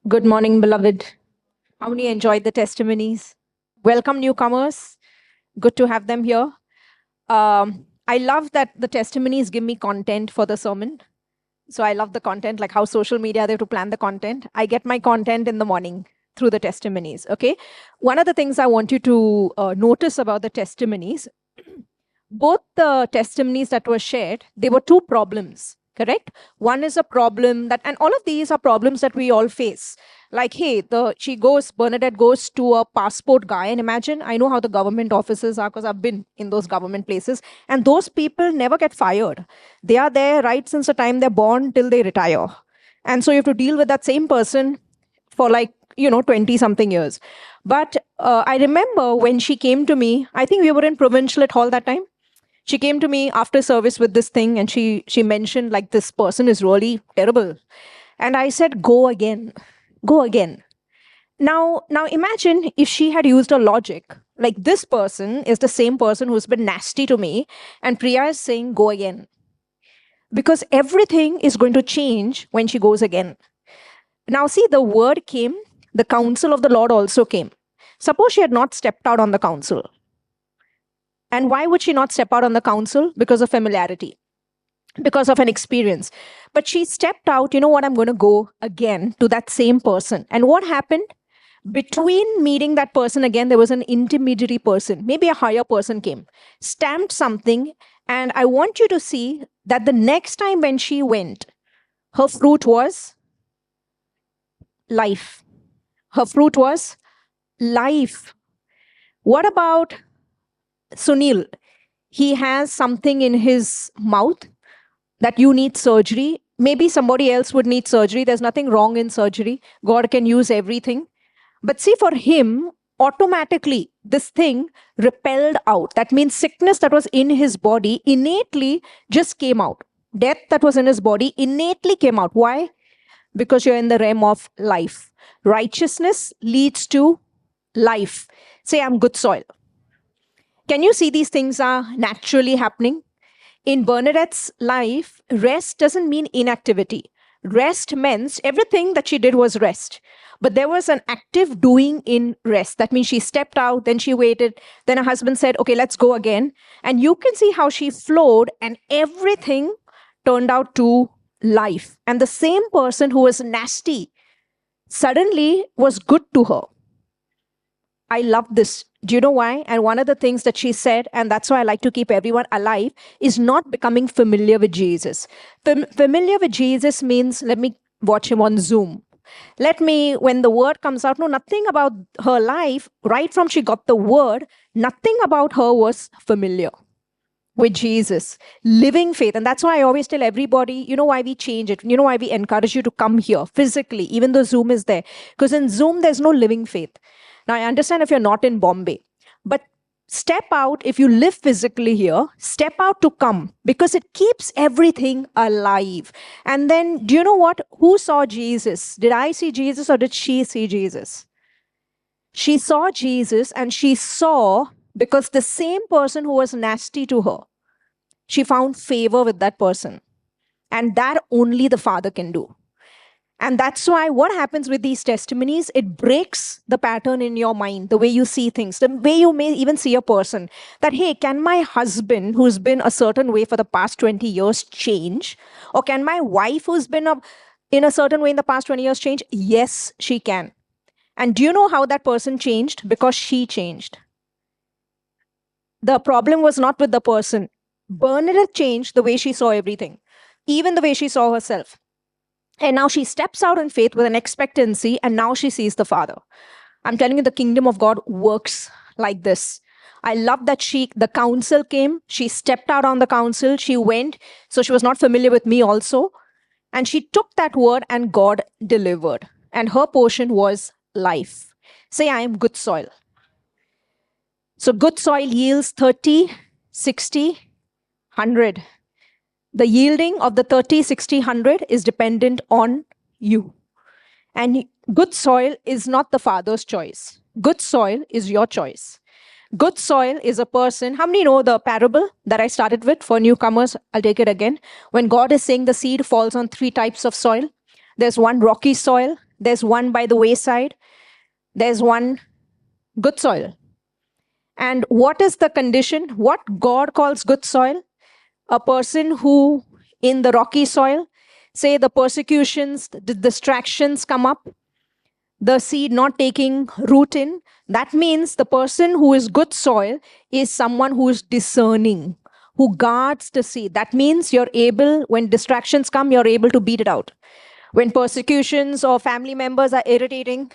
Good morning, beloved. How many enjoyed the testimonies? Welcome, newcomers. Good to have them here. I love that the testimonies give me content for the sermon. So I love the content, like how social media, they have to plan the content. I get my content in the morning through the testimonies. Okay. One of the things I want you to notice about the testimonies, both the testimonies that were shared, they were two problems, correct? One is a problem that, and all of these are problems that we all face. Like, hey, Bernadette goes to a passport guy, and imagine, I know how the government offices are because I've been in those government places, and those people never get fired. They are there right since the time they're born till they retire. And so you have to deal with that same person for 20 something years. But I remember when she came to me, I think we were in Provincial Hall that time. She came to me after service with this thing, and she mentioned, like, this person is really terrible. And I said, go again. Go again. Now imagine if she had used a logic, like, this person is the same person who's been nasty to me, and Priya is saying, go again. Because everything is going to change when she goes again. Now, see, the word came, the counsel of the Lord also came. Suppose she had not stepped out on the counsel. And why would she not step out on the counsel? Because of familiarity, because of an experience. But she stepped out, you know what, I'm going to go again to that same person. And what happened? Between meeting that person again, there was an intermediary person, maybe a higher person came, stamped something. And I want you to see that the next time when she went, her fruit was life. Her fruit was life. What about Sunil? He has something in his mouth that you need surgery. Maybe somebody else would need surgery. There's nothing wrong in surgery. God can use everything. But see, for him, automatically, this thing repelled out. That means sickness that was in his body innately just came out. Death that was in his body innately came out. Why? Because you're in the realm of life. Righteousness leads to life. Say, I'm good soil. Can you see these things are naturally happening? In Bernadette's life, rest doesn't mean inactivity. Rest means everything that she did was rest. But there was an active doing in rest. That means she stepped out, then she waited, then her husband said, okay, let's go again. And you can see how she flowed, and everything turned out to life. And the same person who was nasty suddenly was good to her. I love this. Do you know why? And one of the things that she said, and that's why I like to keep everyone alive, is not becoming familiar with Jesus. Familiar with Jesus means, let me watch him on Zoom. Let me, when the word comes out, no, nothing about her life, right from she got the word, nothing about her was familiar with Jesus, living faith. And that's why I always tell everybody, you know why we change it? You know why we encourage you to come here physically, even though Zoom is there? Because in Zoom, there's no living faith. Now, I understand if you're not in Bombay, but step out. If you live physically here, step out to come, because it keeps everything alive. And then, do you know what? Who saw Jesus? Did I see Jesus or did she see Jesus? She saw Jesus, and she saw, because the same person who was nasty to her, she found favor with that person. And that only the Father can do. And that's why what happens with these testimonies, it breaks the pattern in your mind, the way you see things, the way you may even see a person. That, hey, can my husband, who's been a certain way for the past 20 years, change? Or can my wife, who's been in a certain way in the past 20 years, change? Yes, she can. And do you know how that person changed? Because she changed. The problem was not with the person. Bernadette changed the way she saw everything, even the way she saw herself. And now she steps out in faith with an expectancy, and now she sees the Father. I'm telling you, the kingdom of God works like this. I love that the counsel came. She stepped out on the counsel. She went. So she was not familiar with me also. And she took that word, and God delivered. And her portion was life. Say, I am good soil. So good soil yields 30, 60, 100. The yielding of the 30, 60, 100 is dependent on you. And good soil is not the Father's choice. Good soil is your choice. Good soil is a person. How many know the parable that I started with? For newcomers, I'll take it again. When God is saying the seed falls on 3 types of soil. There's one rocky soil, there's one by the wayside, there's one good soil. And what is the condition? What God calls good soil? A person who, in the rocky soil, say the persecutions, the distractions come up, the seed not taking root in, that means the person who is good soil is someone who is discerning, who guards the seed. That means you're able, when distractions come, you're able to beat it out. When persecutions or family members are irritating,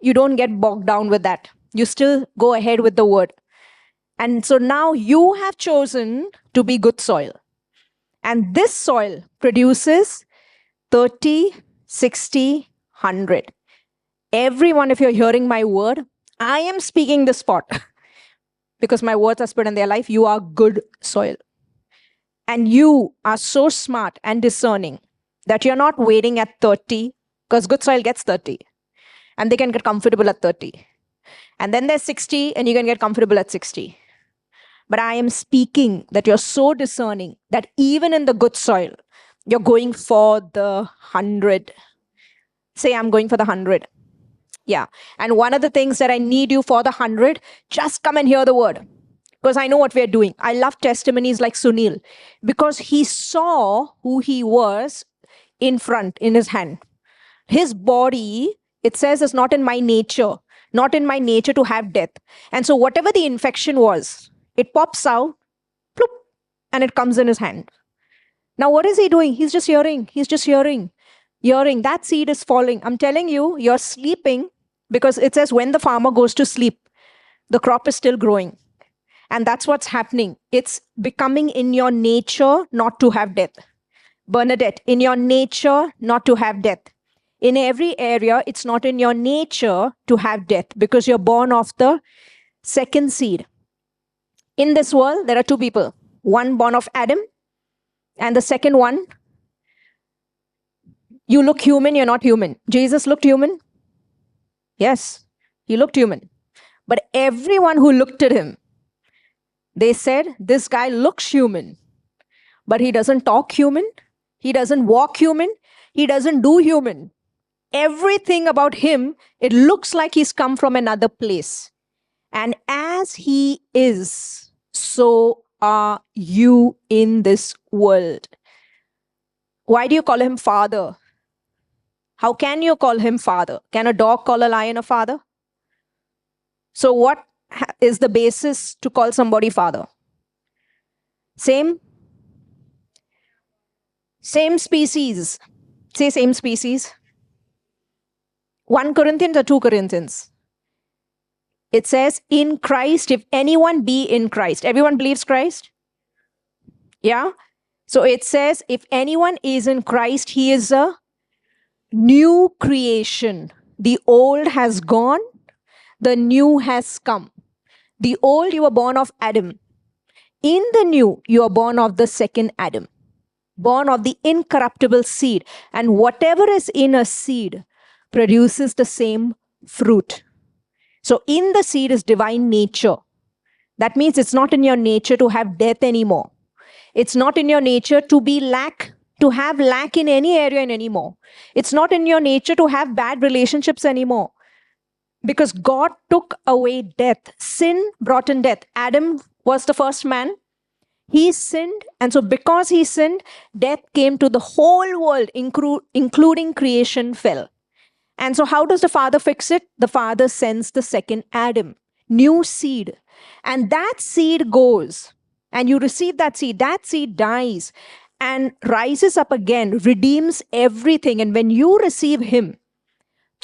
you don't get bogged down with that. You still go ahead with the word. And so now you have chosen to be good soil. And this soil produces 30, 60, 100. Everyone, if you're hearing my word, I am speaking this spot because my words are spirit in their life. You are good soil. And you are so smart and discerning that you're not waiting at 30, because good soil gets 30 and they can get comfortable at 30. And then there's 60 and you can get comfortable at 60. But I am speaking that you're so discerning that even in the good soil, you're going for the 100. Say, I'm going for the 100. Yeah. And one of the things that I need you for the 100, just come and hear the word. Because I know what we're doing. I love testimonies like Sunil, because he saw who he was in front, in his hand. His body, it says, is not in my nature to have death. And so whatever the infection was, it pops out, ploop, and it comes in his hand. Now, what is he doing? He's just hearing. He's just hearing. Hearing. That seed is falling. I'm telling you, you're sleeping, because it says when the farmer goes to sleep, the crop is still growing. And that's what's happening. It's becoming in your nature not to have death. Bernadette, in your nature not to have death. In every area, it's not in your nature to have death, because you're born of the second seed. In this world, there are two people. One born of Adam, and the second one, you look human, you're not human. Jesus looked human. Yes, he looked human. But everyone who looked at him, they said, this guy looks human, but he doesn't talk human. He doesn't walk human. He doesn't do human. Everything about him, it looks like he's come from another place. And as he is, so are you in this world. Why do you call him father? How can you call him father? Can a dog call a lion a father? So what is the basis to call somebody father? Same species. Say same species. 1 Corinthians or 2 Corinthians? It says, in Christ, if anyone be in Christ. Everyone believes Christ? Yeah? So it says, if anyone is in Christ, he is a new creation. The old has gone, the new has come. The old, you were born of Adam. In the new, you are born of the second Adam, born of the incorruptible seed. And whatever is in a seed produces the same fruit. So in the seed is divine nature. That means it's not in your nature to have death anymore. It's not in your nature to be to have lack in any area anymore. It's not in your nature to have bad relationships anymore. Because God took away death. Sin brought in death. Adam was the first man. He sinned. And so because he sinned, death came to the whole world, including creation fell. And so how does the Father fix it? The Father sends the second Adam, new seed. And that seed goes, and you receive that seed dies and rises up again, redeems everything. And when you receive him,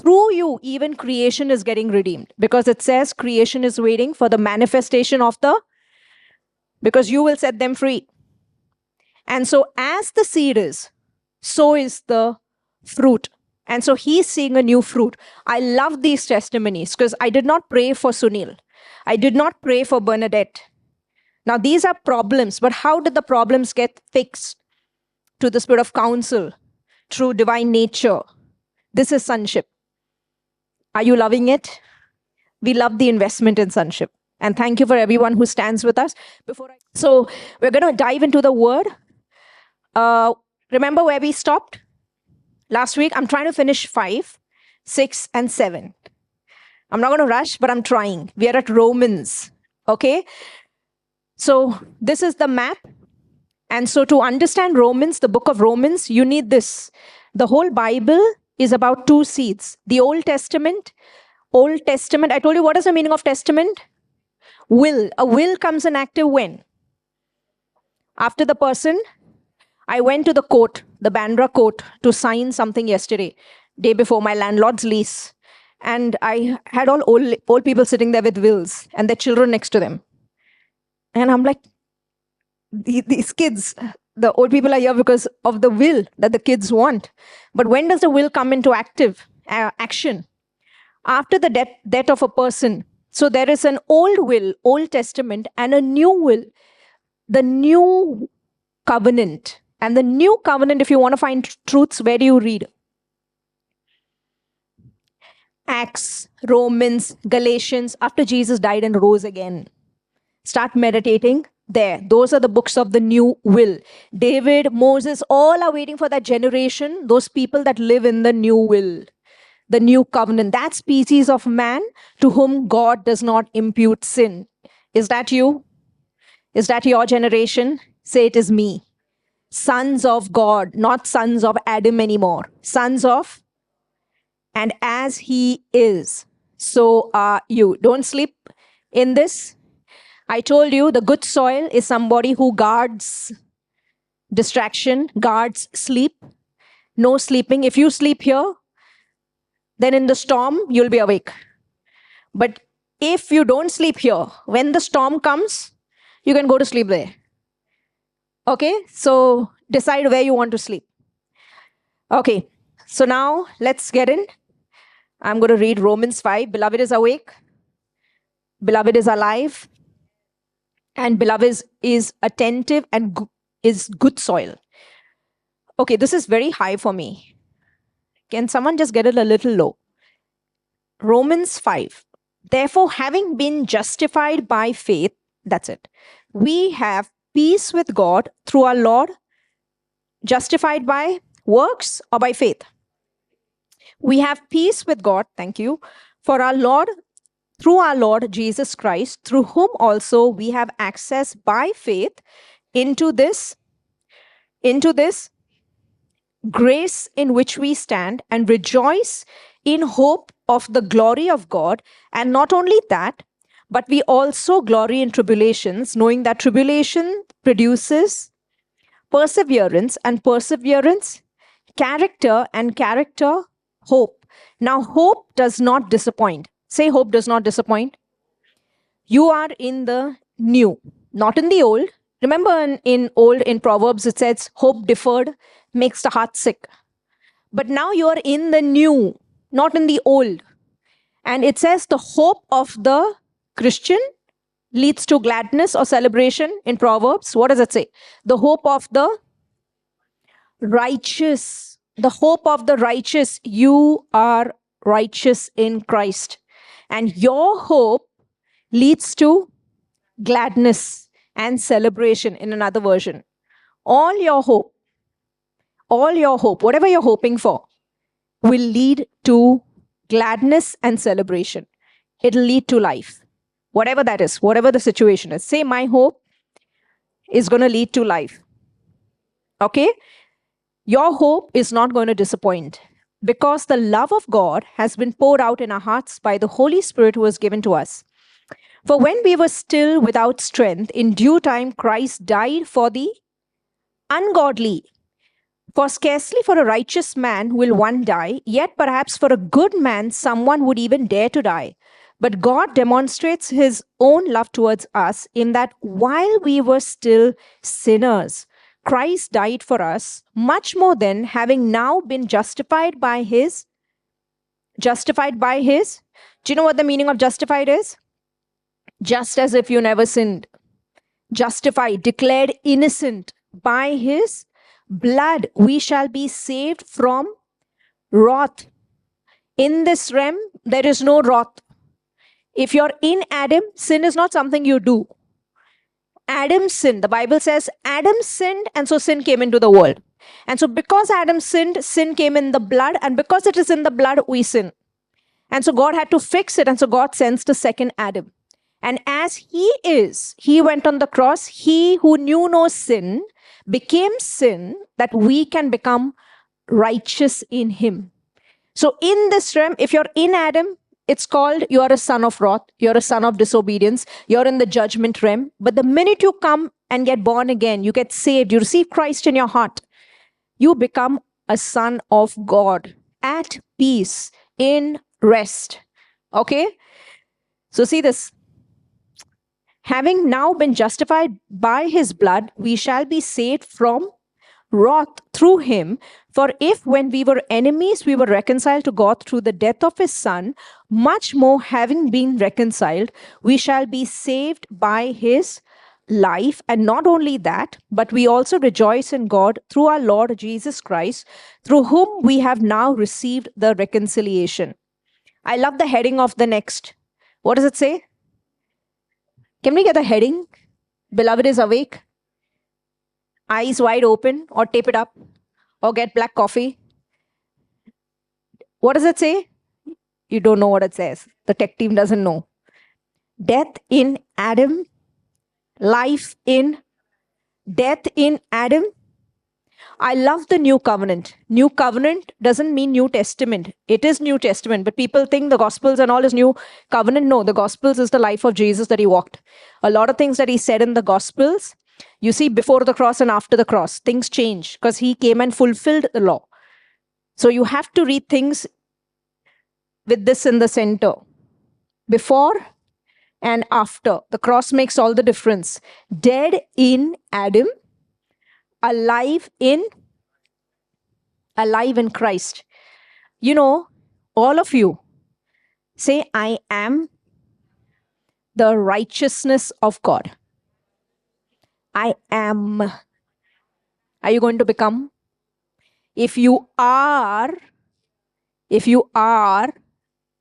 through you, even creation is getting redeemed, because it says creation is waiting for the manifestation of because you will set them free. And so as the seed is, so is the fruit. And so he's seeing a new fruit. I love these testimonies, because I did not pray for Sunil. I did not pray for Bernadette. Now these are problems, but how did the problems get fixed? To the spirit of counsel, through divine nature. This is sonship. Are you loving it? We love the investment in sonship. And thank you for everyone who stands with us. So we're going to dive into the word. Remember where we stopped? last week. I'm trying to finish 5, 6, and 7. I'm not going to rush, but I'm trying. We are at Romans. Okay. So this is the map. And so to understand Romans, the book of Romans, you need this. The whole Bible is about 2 seeds. The Old Testament. I told you, what is the meaning of testament? Will. A will comes in active when? After the person. I went to the court, the Bandra court, to sign something yesterday, day before my landlord's lease. And I had all old people sitting there with wills and their children next to them. And I'm like, these kids, the old people are here because of the will that the kids want. But when does the will come into active action? After the death of a person. So there is an old will, Old Testament, and a new will, the new covenant. And the new covenant, if you want to find truths, where do you read? Acts, Romans, Galatians, after Jesus died and rose again. Start meditating there. Those are the books of the new will. David, Moses, all are waiting for that generation, those people that live in the new will, the new covenant. That species of man to whom God does not impute sin. Is that you? Is that your generation? Say, it is me. Sons of God, not sons of Adam anymore. Sons of, and as he is, so are you. Don't sleep in this. I told you the good soil is somebody who guards distraction, guards sleep. No sleeping. If you sleep here, then in the storm, you'll be awake. But if you don't sleep here, when the storm comes, you can go to sleep there. Okay, so decide where you want to sleep. Okay, so now let's get in. I'm going to read Romans 5. Beloved is awake. Beloved is alive. And beloved is attentive and is good soil. Okay, this is very high for me. Can someone just get it a little low? Romans 5. Therefore, having been justified by faith, that's it. We have peace with God through our Lord. Justified by works or by faith? We have peace with God, thank you, for our Lord, through our Lord Jesus Christ, through whom also we have access by faith into this grace in which we stand and rejoice in hope of the glory of God. And not only that, but we also glory in tribulations, knowing that tribulation produces perseverance, and perseverance, character, and character, hope. Now, hope does not disappoint. Say, hope does not disappoint. You are in the new, not in the old. Remember in Proverbs, it says, hope deferred makes the heart sick. But now you are in the new, not in the old. And it says the hope of the Christian leads to gladness or celebration in Proverbs. What does it say? The hope of the righteous. The hope of the righteous. You are righteous in Christ. And your hope leads to gladness and celebration in another version. All your hope, whatever you're hoping for, will lead to gladness and celebration. It'll lead to life. Whatever that is, whatever the situation is. Say, my hope is going to lead to life. Okay? Your hope is not going to disappoint because the love of God has been poured out in our hearts by the Holy Spirit who was given to us. For when we were still without strength, in due time Christ died for the ungodly. For scarcely for a righteous man will one die, yet perhaps for a good man someone would even dare to die. But God demonstrates his own love towards us in that while we were still sinners, Christ died for us. Much more than, having now been justified by his. Do you know what the meaning of justified is? Just as if you never sinned. Justified, declared innocent by his blood, we shall be saved from wrath. In this realm, there is no wrath. If you're in Adam, sin is not something you do. Adam sinned. The Bible says Adam sinned, and so sin came into the world. And so because Adam sinned, sin came in the blood. And because it is in the blood, we sin. And so God had to fix it. And so God sends the second Adam. And as he went on the cross, he who knew no sin became sin that we can become righteous in him. So in this realm, if you're in Adam, it's called you're a son of wrath, you're a son of disobedience, you're in the judgment realm. But the minute you come and get born again, you get saved, you receive Christ in your heart, you become a son of God, at peace, in rest. Okay? So see this. Having now been justified by his blood, we shall be saved from wrath through him. For if when we were enemies, we were reconciled to God through the death of his son, much more having been reconciled, we shall be saved by his life. And not only that, but we also rejoice in God through our Lord Jesus Christ, through whom we have now received the reconciliation. I love the heading of the next. What does it say? Can we get the heading? Beloved is awake. Eyes wide open, or tape it up, or get black coffee. What does it say? You don't know what it says. The tech team doesn't know. Death in Adam, life in death in Adam. I love the new covenant. New covenant doesn't mean New Testament. It is New Testament, but people think the Gospels and all is new covenant. No, the Gospels is the life of Jesus that he walked. A lot of things that he said in the Gospels, you see before the cross and after the cross, things change because he came and fulfilled the law. So you have to read things with this in the center. Before and after. The cross makes all the difference. Dead in Adam, alive in Christ. You know, all of you say, I am the righteousness of God. I am. Are you going to become? If you are,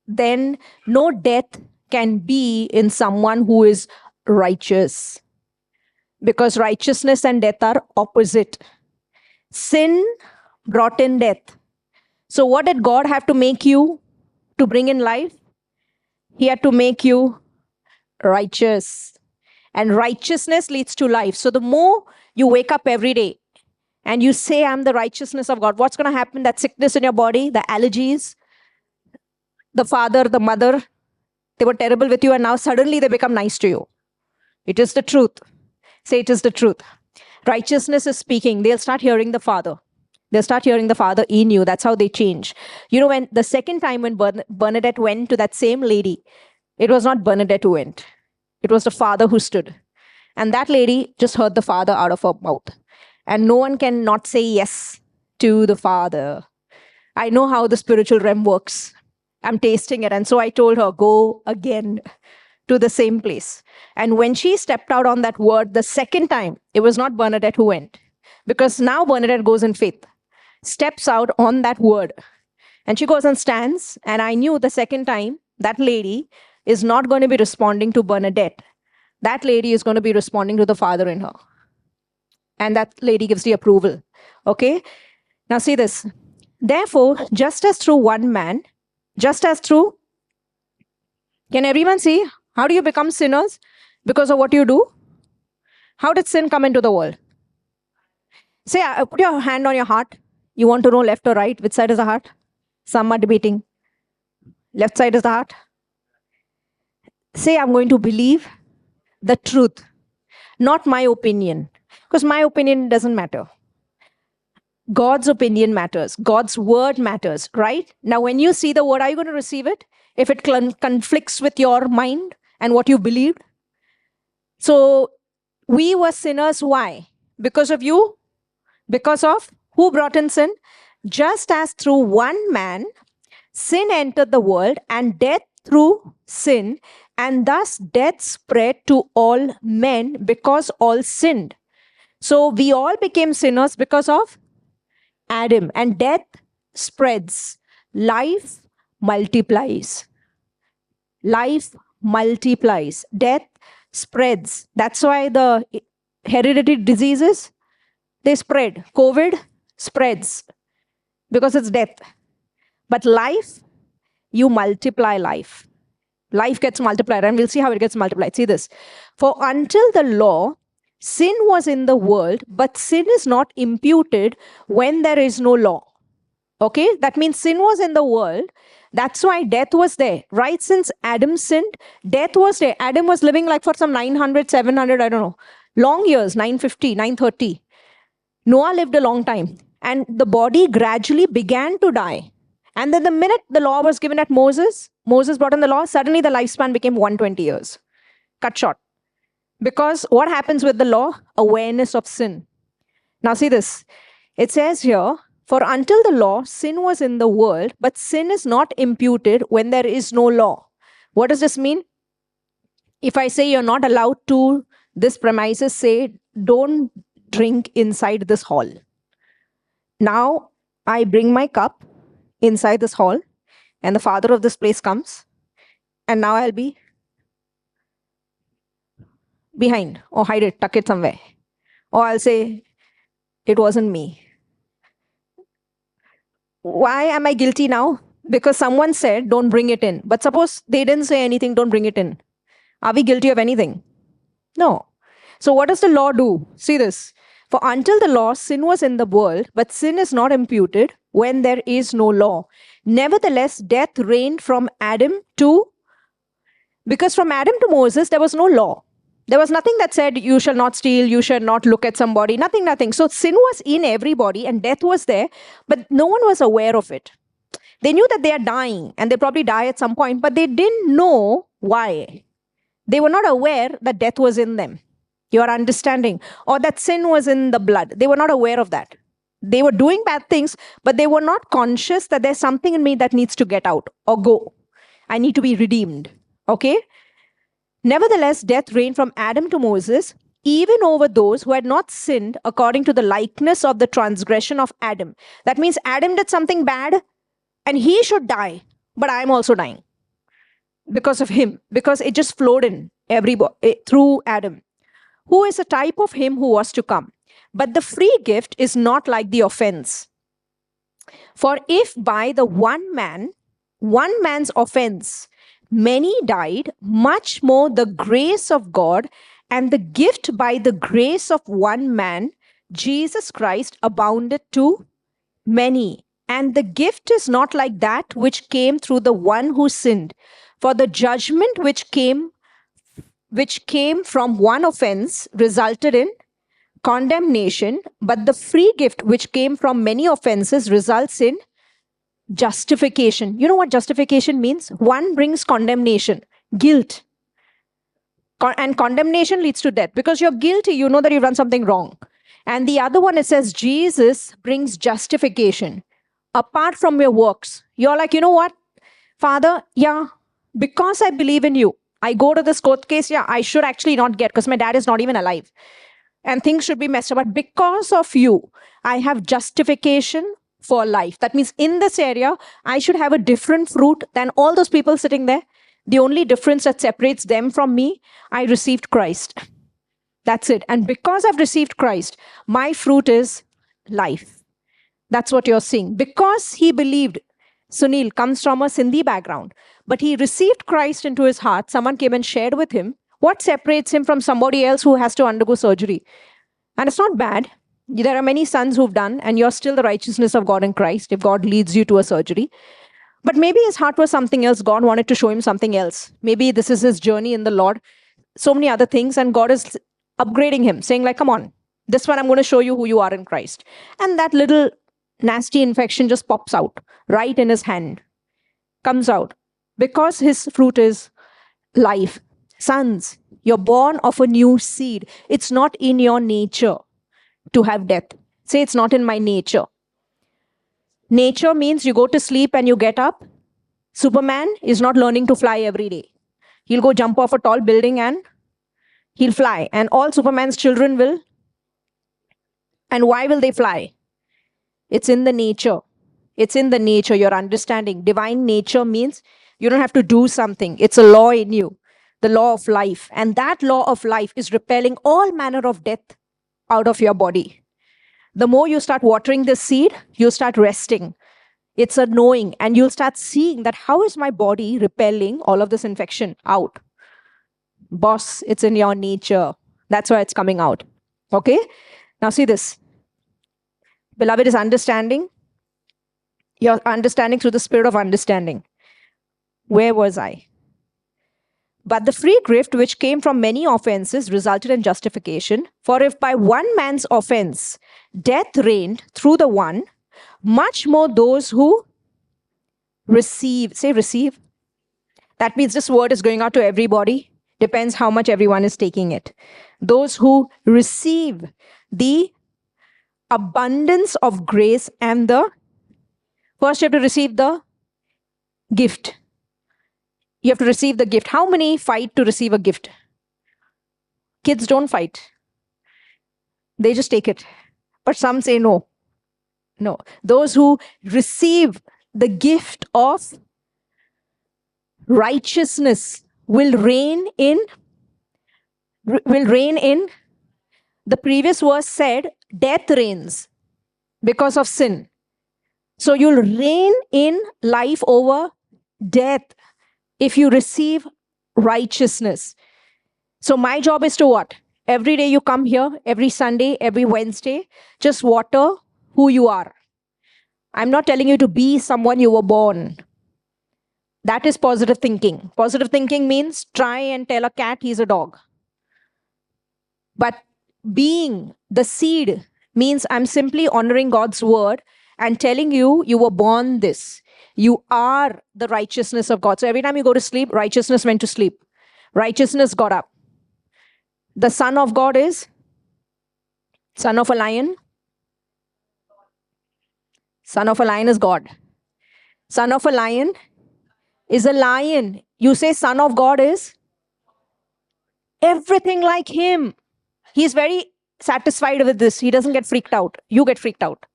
then no death can be in someone who is righteous. Because righteousness and death are opposite. Sin brought in death. So what did God have to make you to bring in life? He had to make you righteous. And righteousness leads to life. So the more you wake up every day and you say, I'm the righteousness of God, what's going to happen? That sickness in your body, the allergies, the father, the mother, they were terrible with you and now suddenly they become nice to you. It is the truth. Say it is the truth. Righteousness is speaking. They'll start hearing the Father. They'll start hearing the Father in you. That's how they change. You know, when the second time when Bernadette went to that same lady, it was not Bernadette who went. It was the Father who stood. And that lady just heard the Father out of her mouth. And no one can not say yes to the Father. I know how the spiritual realm works. I'm tasting it. And so I told her, go again to the same place. And when she stepped out on that word the second time, it was not Bernadette who went. Because now Bernadette goes in faith, steps out on that word. And she goes and stands. And I knew the second time, that lady is not going to be responding to Bernadette. That lady is going to be responding to the Father in her. And that lady gives the approval. Okay? Now see this. Therefore, just as through one man, just as through, can everyone see? How do you become sinners? Because of what you do? How did sin come into the world? Say, put your hand on your heart. You want to know left or right? Which side is the heart? Some are debating. Left side is the heart. Say, I'm going to believe the truth, not my opinion. Because my opinion doesn't matter. God's opinion matters. God's word matters, right? Now, when you see the word, are you going to receive it? If it conflicts with your mind and what you believed? So, we were sinners. Why? Because of you? Because of who brought in sin? Just as through one man, sin entered the world and death through sin, and thus death spread to all men because all sinned. So we all became sinners because of Adam, and death spreads. Life multiplies. Life multiplies. Death spreads. That's why the hereditary diseases, they spread. COVID spreads because it's death. But life, you multiply life. Life gets multiplied, and we'll see how it gets multiplied. See this. For until the law, sin was in the world, but sin is not imputed when there is no law. Okay, that means sin was in the world. That's why death was there. Right since Adam sinned, death was there. Adam was living like for some 900, 700, I don't know, long years, 950, 930. Noah lived a long time. And the body gradually began to die. And then the minute the law was given at Moses brought in the law, suddenly the lifespan became 120 years. Cut short. Because what happens with the law? Awareness of sin. Now see this. It says here, for until the law, sin was in the world, but sin is not imputed when there is no law. What does this mean? If I say you're not allowed to, this premises say, don't drink inside this hall. Now, I bring my cup inside this hall, and the father of this place comes, and now I'll be behind, or hide it, tuck it somewhere. Or I'll say, it wasn't me. Why am I guilty now? Because someone said, don't bring it in. But suppose they didn't say anything, don't bring it in. Are we guilty of anything? No. So what does the law do? See this. For until the law, sin was in the world, but sin is not imputed when there is no law. Nevertheless, death reigned from Adam to, because from Adam to Moses, there was no law. There was nothing that said, you shall not steal, you shall not look at somebody, nothing. So sin was in everybody and death was there, but no one was aware of it. They knew that they are dying and they probably die at some point, but they didn't know why. They were not aware that death was in them. Your understanding, or that sin was in the blood. They were not aware of that. They were doing bad things, but they were not conscious that there's something in me that needs to get out or go. I need to be redeemed. Okay? Nevertheless, death reigned from Adam to Moses, even over those who had not sinned according to the likeness of the transgression of Adam. That means Adam did something bad and he should die, but I'm also dying because of him, because it just flowed in through Adam, who is a type of him who was to come. But the free gift is not like the offense. For if by the one man's offense, many died, much more the grace of God and the gift by the grace of one man, Jesus Christ, abounded to many. And the gift is not like that which came through the one who sinned. For the judgment which came from one offense resulted in condemnation, but the free gift which came from many offenses results in justification. You know what justification means? One brings condemnation, guilt. And condemnation leads to death. Because you're guilty, you know that you've done something wrong. And the other one, it says Jesus brings justification. Apart from your works, you're like, you know what, Father, yeah, because I believe in you, I go to this court case, yeah, I should actually not get, because my dad is not even alive. And things should be messed up. But because of you, I have justification for life. That means in this area, I should have a different fruit than all those people sitting there. The only difference that separates them from me, I received Christ. That's it. And because I've received Christ, my fruit is life. That's what you're seeing. Because he believed, Sunil comes from a Sindhi background, but he received Christ into his heart. Someone came and shared with him. What separates him from somebody else who has to undergo surgery? And it's not bad. There are many sons who've done, and you're still the righteousness of God in Christ if God leads you to a surgery. But maybe his heart was something else. God wanted to show him something else. Maybe this is his journey in the Lord. So many other things, and God is upgrading him, saying like, come on, this one I'm going to show you who you are in Christ. And that little nasty infection just pops out right in his hand, comes out, because his fruit is life. Sons, you're born of a new seed. It's not in your nature to have death. Say, it's not in my nature. Nature means you go to sleep and you get up. Superman is not learning to fly every day. He'll go jump off a tall building and he'll fly. And all Superman's children will. And why will they fly? It's in the nature. It's in the nature, your understanding. Divine nature means you don't have to do something. It's a law in you, the law of life. And that law of life is repelling all manner of death out of your body. The more you start watering the seed, you start resting. It's a knowing, and you'll start seeing that how is my body repelling all of this infection out? Boss, it's in your nature. That's why it's coming out. Okay? Now see this. Beloved is understanding. You're understanding through the spirit of understanding. Where was I? But the free gift which came from many offenses resulted in justification. For if by one man's offense death reigned through the one, much more those who receive, say receive. That means this word is going out to everybody. Depends how much everyone is taking it. Those who receive the abundance of grace and the, first you have to receive the gift. You have to receive the gift. How many fight to receive a gift? Kids don't fight. They just take it. But some say no. No. Those who receive the gift of righteousness will reign in, the previous verse said, death reigns because of sin. So you'll reign in life over death if you receive righteousness. So my job is to what? Every day you come here, every Sunday, every Wednesday, just water who you are. I'm not telling you to be someone you were born. That is positive thinking. Positive thinking means try and tell a cat he's a dog. But being the seed means I'm simply honoring God's word and telling you, you were born this. You are the righteousness of God. So every time you go to sleep, righteousness went to sleep. Righteousness got up. The son of God is son of a lion. Son of a lion is God. Son of a lion is a lion. You say son of God is everything like him. He's very satisfied with this. He doesn't get freaked out. You get freaked out.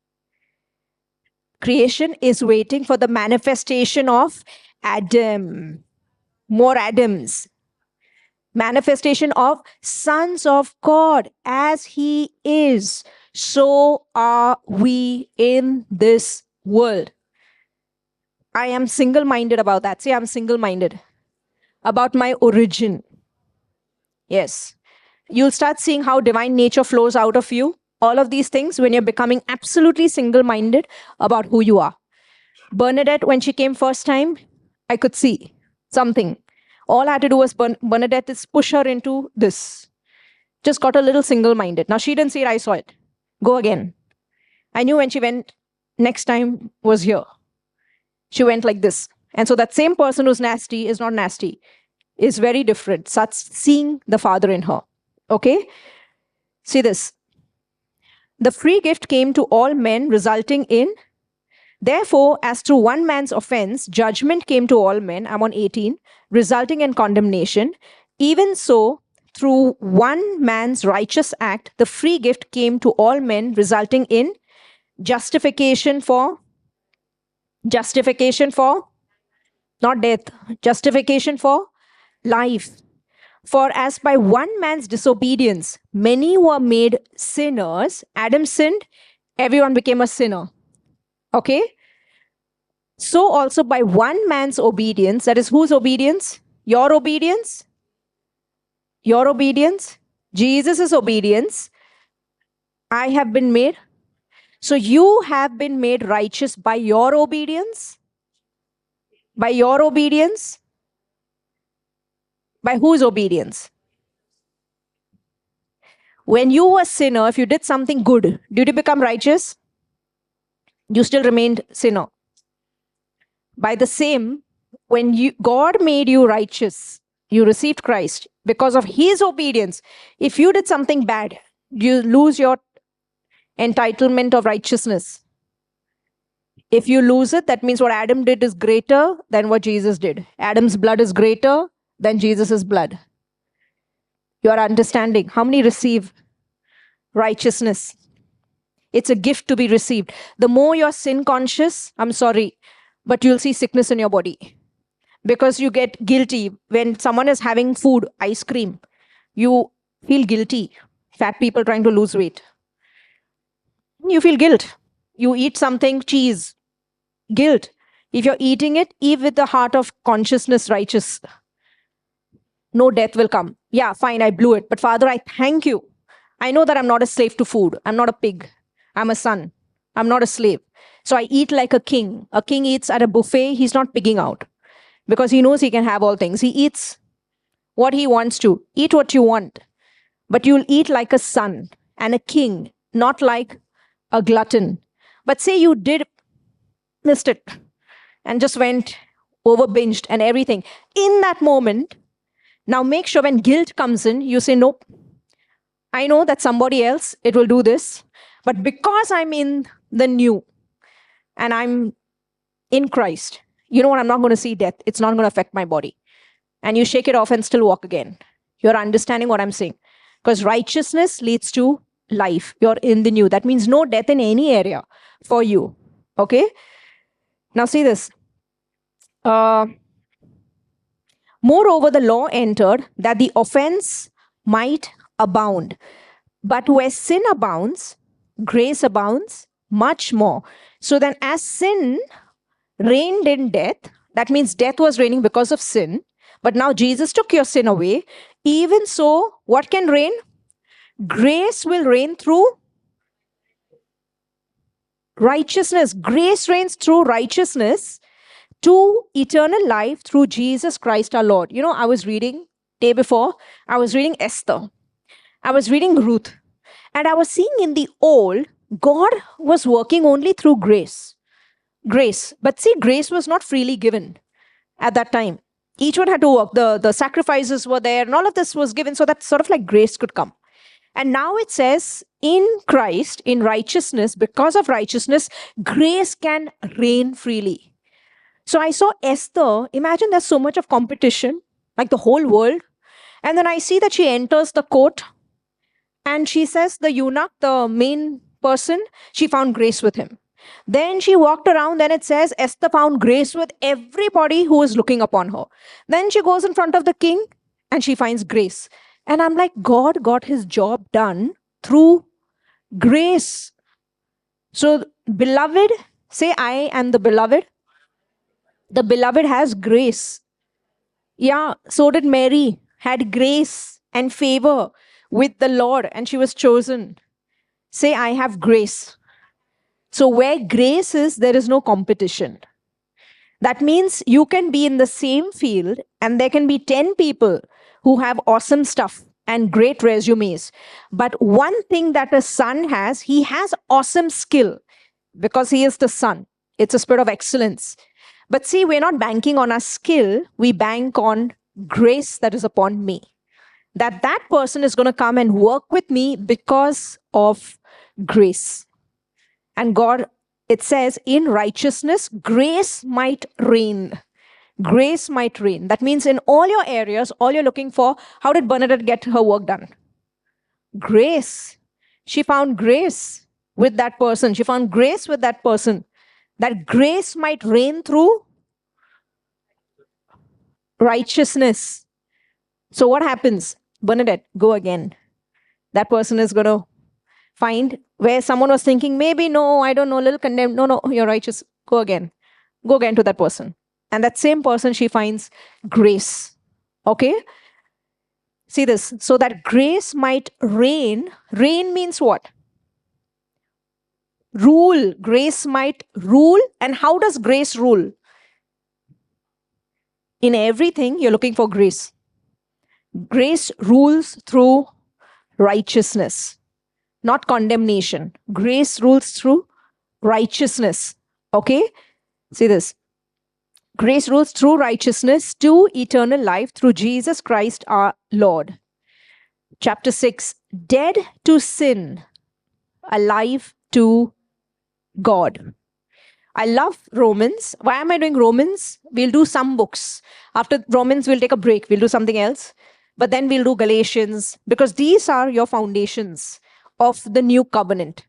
Creation is waiting for the manifestation of Adam. More Adams. Manifestation of sons of God. As he is, so are we in this world. I am single-minded about that. Say, I'm single-minded about my origin. Yes. You'll start seeing how divine nature flows out of you. All of these things when you're becoming absolutely single-minded about who you are. Bernadette, when she came first time, I could see something. All I had to do was Bernadette is push her into this. Just got a little single-minded. Now she didn't see it, I saw it. Go again. I knew when she went next time was here. She went like this. And so that same person who's nasty is not nasty. Is very different. Such seeing the Father in her. Okay? See this. The free gift came to all men, resulting in, therefore, as through one man's offense, judgment came to all men, I'm on 18, resulting in condemnation. Even so, through one man's righteous act, the free gift came to all men, resulting in justification for, not death, justification for life. For as by one man's disobedience, many were made sinners. Adam sinned, everyone became a sinner. Okay? So also by one man's obedience, that is whose obedience? Your obedience? Your obedience? Jesus' obedience. I have been made. So you have been made righteous by your obedience? By your obedience? By whose obedience? When you were a sinner, if you did something good, did you become righteous? You still remained sinner. By the same, when God made you righteous, you received Christ because of his obedience. If you did something bad, you lose your entitlement of righteousness. If you lose it, that means what Adam did is greater than what Jesus did. Adam's blood is greater than Jesus' blood. You are understanding. How many receive righteousness? It's a gift to be received. The more you're sin conscious, I'm sorry, but you'll see sickness in your body. Because you get guilty. When someone is having food, ice cream, you feel guilty. Fat people trying to lose weight. You feel guilt. You eat something, cheese, guilt. If you're eating it, eat with the heart of consciousness, righteous. No death will come. Yeah, fine, I blew it. But Father, I thank you. I know that I'm not a slave to food. I'm not a pig. I'm a son. I'm not a slave. So I eat like a king. A king eats at a buffet. He's not pigging out because he knows he can have all things. He eats what he wants to. Eat what you want. But you'll eat like a son and a king, not like a glutton. But say you did missed it and just went over binged and everything. In that moment, now make sure when guilt comes in, you say, nope, I know that somebody else, it will do this. But because I'm in the new and I'm in Christ, you know what? I'm not going to see death. It's not going to affect my body. And you shake it off and still walk again. You're understanding what I'm saying. Because righteousness leads to life. You're in the new. That means no death in any area for you. Okay? Now see this. Moreover, the law entered that the offense might abound. But where sin abounds, grace abounds much more. So then as sin reigned in death, that means death was reigning because of sin. But now Jesus took your sin away. Even so, what can reign? Grace will reign through righteousness. Grace reigns through righteousness to eternal life through Jesus Christ our Lord. You know, I was reading day before, I was reading Esther. I was reading Ruth. And I was seeing in the old, God was working only through grace. Grace. But see, grace was not freely given at that time. Each one had to work. The sacrifices were there and all of this was given so that sort of like grace could come. And now it says in Christ, in righteousness, because of righteousness, grace can reign freely. So I saw Esther. Imagine there's so much of competition, like the whole world. And then I see that she enters the court and she says the eunuch, the main person, she found grace with him. Then she walked around, then it says Esther found grace with everybody who was looking upon her. Then she goes in front of the king and she finds grace. And I'm like, God got his job done through grace. So, beloved, say, I am the beloved. The beloved has grace. Yeah, so did Mary, had grace and favor with the Lord, and she was chosen. Say, I have grace. So where grace is, there is no competition. That means you can be in the same field and there can be 10 people who have awesome stuff and great resumes. But one thing that a son has, he has awesome skill because he is the son. It's a spirit of excellence. But see, we're not banking on our skill. We bank on grace that is upon me. That person is going to come and work with me because of grace. And God, it says, in righteousness, grace might reign. Grace might reign. That means in all your areas, all you're looking for, how did Bernadette get her work done? Grace. She found grace with that person. She found grace with that person. That grace might reign through righteousness. So what happens? Bernadette, go again. That person is going to find where someone was thinking, maybe, no, I don't know, a little condemned. No, you're righteous. Go again. Go again to that person. And that same person, she finds grace. Okay? See this. So that grace might reign. Reign means what? Rule. Grace might rule. And how does grace rule? In everything, you're looking for grace. Grace rules through righteousness. Not condemnation. Grace rules through righteousness. Okay? See this. Grace rules through righteousness to eternal life through Jesus Christ our Lord. Chapter 6. Dead to sin, alive to God. I love Romans. Why am I doing Romans? We'll do some books. After Romans, we'll take a break. We'll do something else. But then we'll do Galatians because these are your foundations of the new covenant.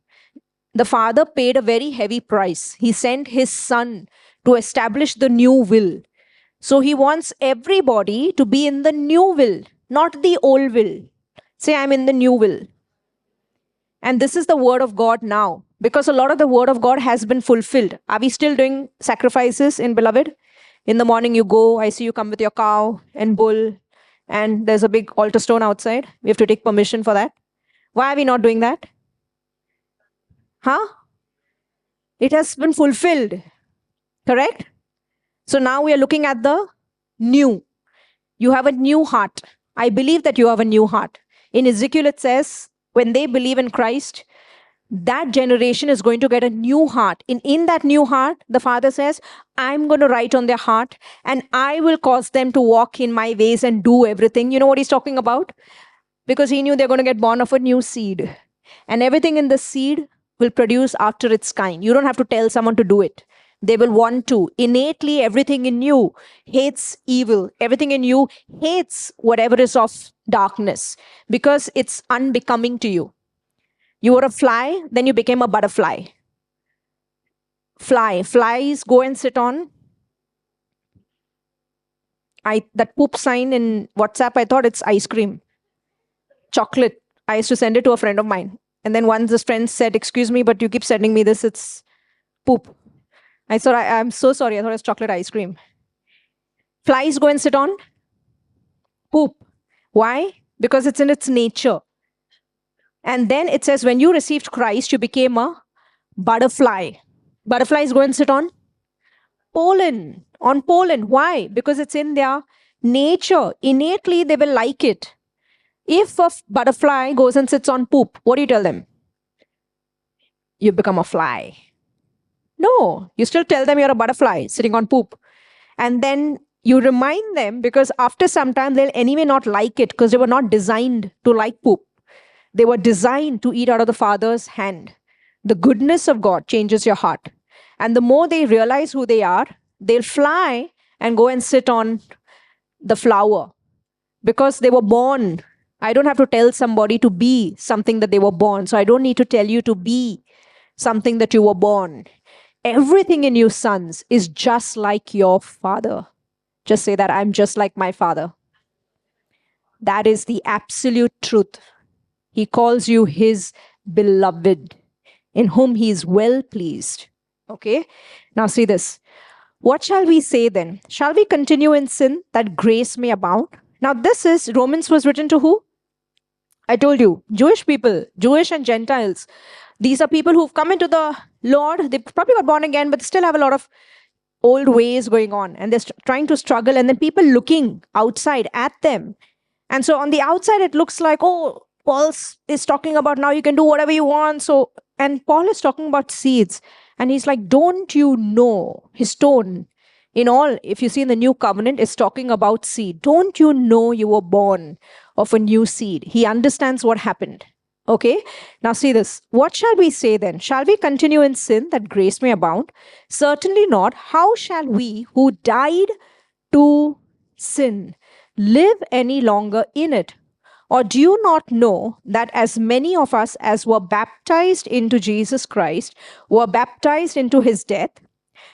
The Father paid a very heavy price. He sent his Son to establish the new will. So he wants everybody to be in the new will, not the old will. Say, I'm in the new will. And this is the word of God now, because a lot of the word of God has been fulfilled. Are we still doing sacrifices in beloved? In the morning you go, I see you come with your cow and bull, and there's a big altar stone outside. We have to take permission for that. Why are we not doing that? Huh? It has been fulfilled. Correct? So now we are looking at the new. You have a new heart. I believe that you have a new heart. In Ezekiel, it says, when they believe in Christ, that generation is going to get a new heart. In that new heart, the Father says, I'm going to write on their heart and I will cause them to walk in my ways and do everything. You know what he's talking about? Because he knew they're going to get born of a new seed. And everything in the seed will produce after its kind. You don't have to tell someone to do it. They will want to. Innately, everything in you hates evil. Everything in you hates whatever is of darkness because it's unbecoming to you. You were a fly, then you became a butterfly. Flies go and sit on. That poop sign in WhatsApp, I thought it's ice cream. Chocolate. I used to send it to a friend of mine. And then once this friend said, excuse me, but you keep sending me this, it's poop. I thought, I'm so sorry. I thought it was chocolate ice cream. Flies go and sit on poop. Why? Because it's in its nature. And then it says, when you received Christ, you became a butterfly. Butterflies go and sit on pollen. On pollen. Why? Because it's in their nature. Innately, they will like it. If a butterfly goes and sits on poop, what do you tell them? You become a fly. No, you still tell them you're a butterfly sitting on poop. And then you remind them, because after some time, they'll anyway not like it because they were not designed to like poop. They were designed to eat out of the Father's hand. The goodness of God changes your heart. And the more they realize who they are, they'll fly and go and sit on the flower because they were born. I don't have to tell somebody to be something that they were born. So I don't need to tell you to be something that you were born. Everything in you, sons, is just like your Father. Just say that, I'm just like my Father. That is the absolute truth. He calls you his beloved, in whom he is well pleased. Okay? Now see this. What shall we say then? Shall we continue in sin that grace may abound? Now this is, Romans was written to who? I told you, Jewish people, Jewish and Gentiles. These are people who've come into the Lord. They probably got born again, but still have a lot of old ways going on. And they're trying to struggle. And then people looking outside at them. And so on the outside, it looks like, oh, Paul is talking about now you can do whatever you want. So, and Paul is talking about seeds. And he's like, don't you know, his tone in all, if you see in the new covenant, is talking about seed. Don't you know you were born of a new seed? He understands what happened. Okay, now see this. What shall we say then? Shall we continue in sin that grace may abound? Certainly not. How shall we who died to sin live any longer in it? Or do you not know that as many of us as were baptized into Jesus Christ were baptized into his death?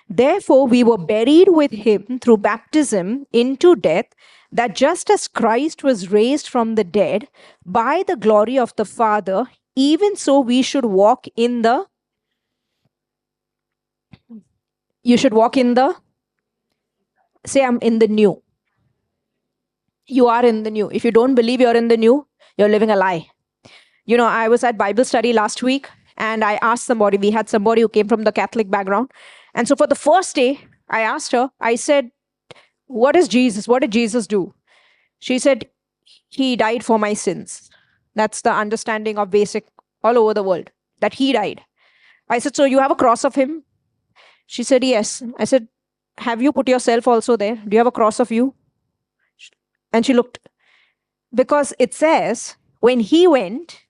Therefore, we were buried with him through baptism into death, that just as Christ was raised from the dead by the glory of the Father, even so we should walk in the... You should walk in the... Say, I'm in the new. You are in the new. If you don't believe you're in the new, you're living a lie. You know, I was at Bible study last week and I asked somebody, we had somebody who came from the Catholic background. And so for the first day, I asked her, I said, what is Jesus? What did Jesus do? She said, he died for my sins. That's the understanding of basic all over the world, that he died. I said, so you have a cross of him? She said, yes. I said, have you put yourself also there? Do you have a cross of you? And she looked, because it says, when he went,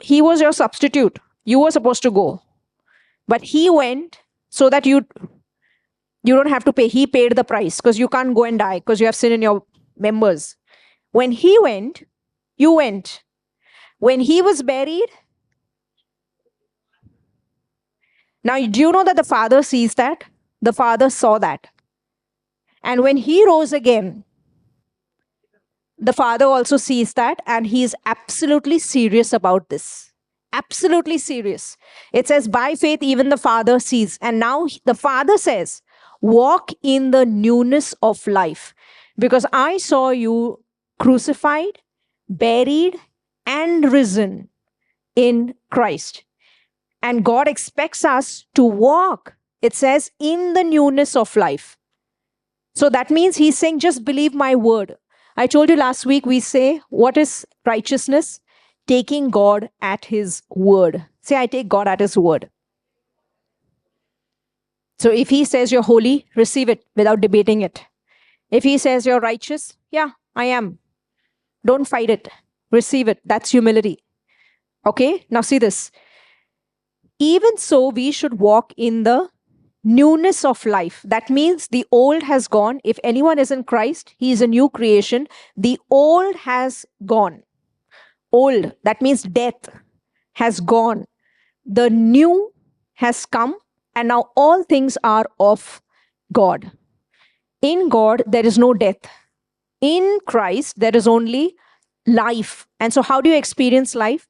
he was your substitute. You were supposed to go. But he went so that you don't have to pay. He paid the price because you can't go and die because you have sin in your members. When he went, you went. When he was buried, now do you know that the Father sees that? The Father saw that. And when he rose again, The Father also sees that, and he is absolutely serious about this. Absolutely serious. It says, by faith, even the Father sees. And now the Father says, walk in the newness of life. Because I saw you crucified, buried, and risen in Christ. And God expects us to walk, it says, in the newness of life. So that means he's saying, just believe my word. I told you last week, we say, what is righteousness? Taking God at his word. Say, I take God at his word. So if he says you're holy, receive it without debating it. If he says you're righteous, yeah, I am. Don't fight it. Receive it. That's humility. Okay, now see this. Even so, we should walk in the newness of life. That means the old has gone. If anyone is in Christ, he is a new creation. The old has gone. Old, that means death has gone. The new has come, and now all things are of God. In God, there is no death. In Christ, there is only life. And so, how do you experience life?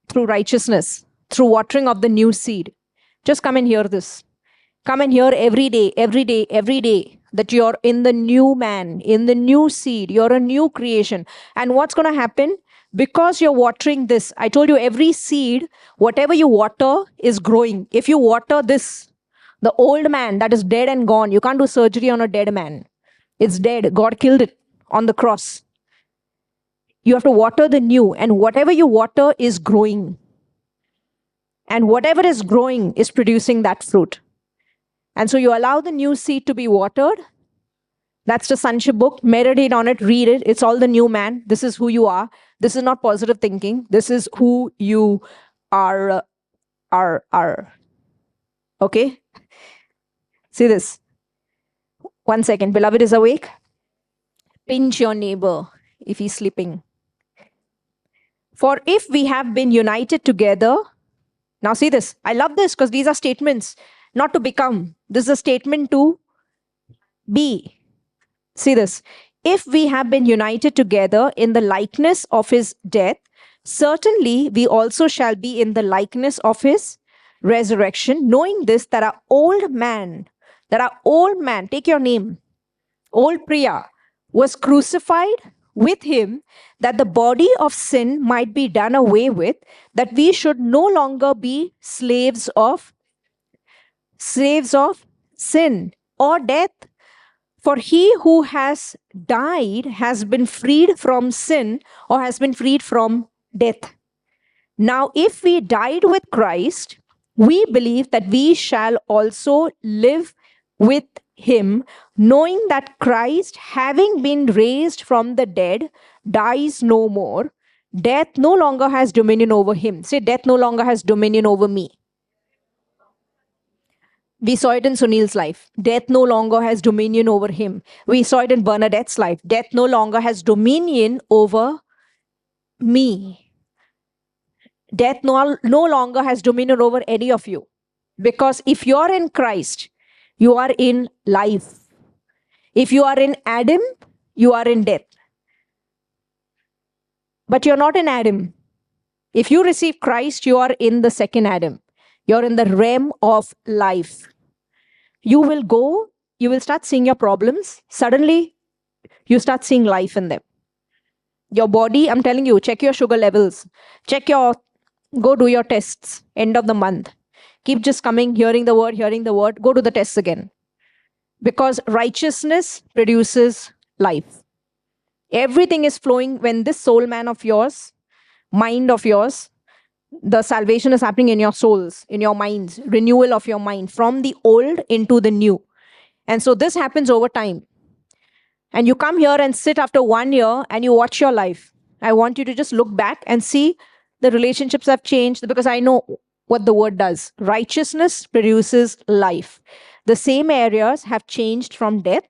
Through righteousness, through watering of the new seed. Just come and hear this. Come and hear every day, every day, every day that you're in the new man, in the new seed. You're a new creation. And what's going to happen? Because you're watering this, I told you every seed, whatever you water is growing. If you water this, the old man that is dead and gone, you can't do surgery on a dead man. It's dead. God killed it on the cross. You have to water the new, and whatever you water is growing. And whatever is growing is producing that fruit. And so you allow the new seed to be watered. That's the sonship book. Meditate on it, read it. It's all the new man. This is who you are. This is not positive thinking. This is who you are. Okay? See this. 1 second. Beloved is awake. Pinch your neighbor if he's sleeping. For if we have been united together. Now see this. I love this because these are statements, not to become. This is a statement to be. See this. If we have been united together in the likeness of his death, certainly we also shall be in the likeness of his resurrection, knowing this, that our old man, take your name, old Priya, was crucified with him, that the body of sin might be done away with, that we should no longer be slaves of sin or death. For he who has died has been freed from sin, or has been freed from death. Now, if we died with Christ, we believe that we shall also live with him, knowing that Christ, having been raised from the dead, dies no more. Death no longer has dominion over him. Say, death no longer has dominion over me. We saw it in Sunil's life. Death no longer has dominion over him. We saw it in Bernadette's life. Death no longer has dominion over me. Death no longer has dominion over any of you. Because if you're in Christ, you are in life. If you are in Adam, you are in death. But you're not in Adam. If you receive Christ, you are in the second Adam. You're in the realm of life. You will start seeing your problems. Suddenly, you start seeing life in them. Your body, I'm telling you, check your sugar levels. Go do your tests, end of the month. Keep just coming, hearing the word, go do the tests again. Because righteousness produces life. Everything is flowing when this soul man of yours, mind of yours, the salvation is happening in your souls, in your minds, renewal of your mind from the old into the new. And so this happens over time. And you come here and sit after 1 year and you watch your life. I want you to just look back and see the relationships have changed, because I know what the word does. Righteousness produces life. The same areas have changed from death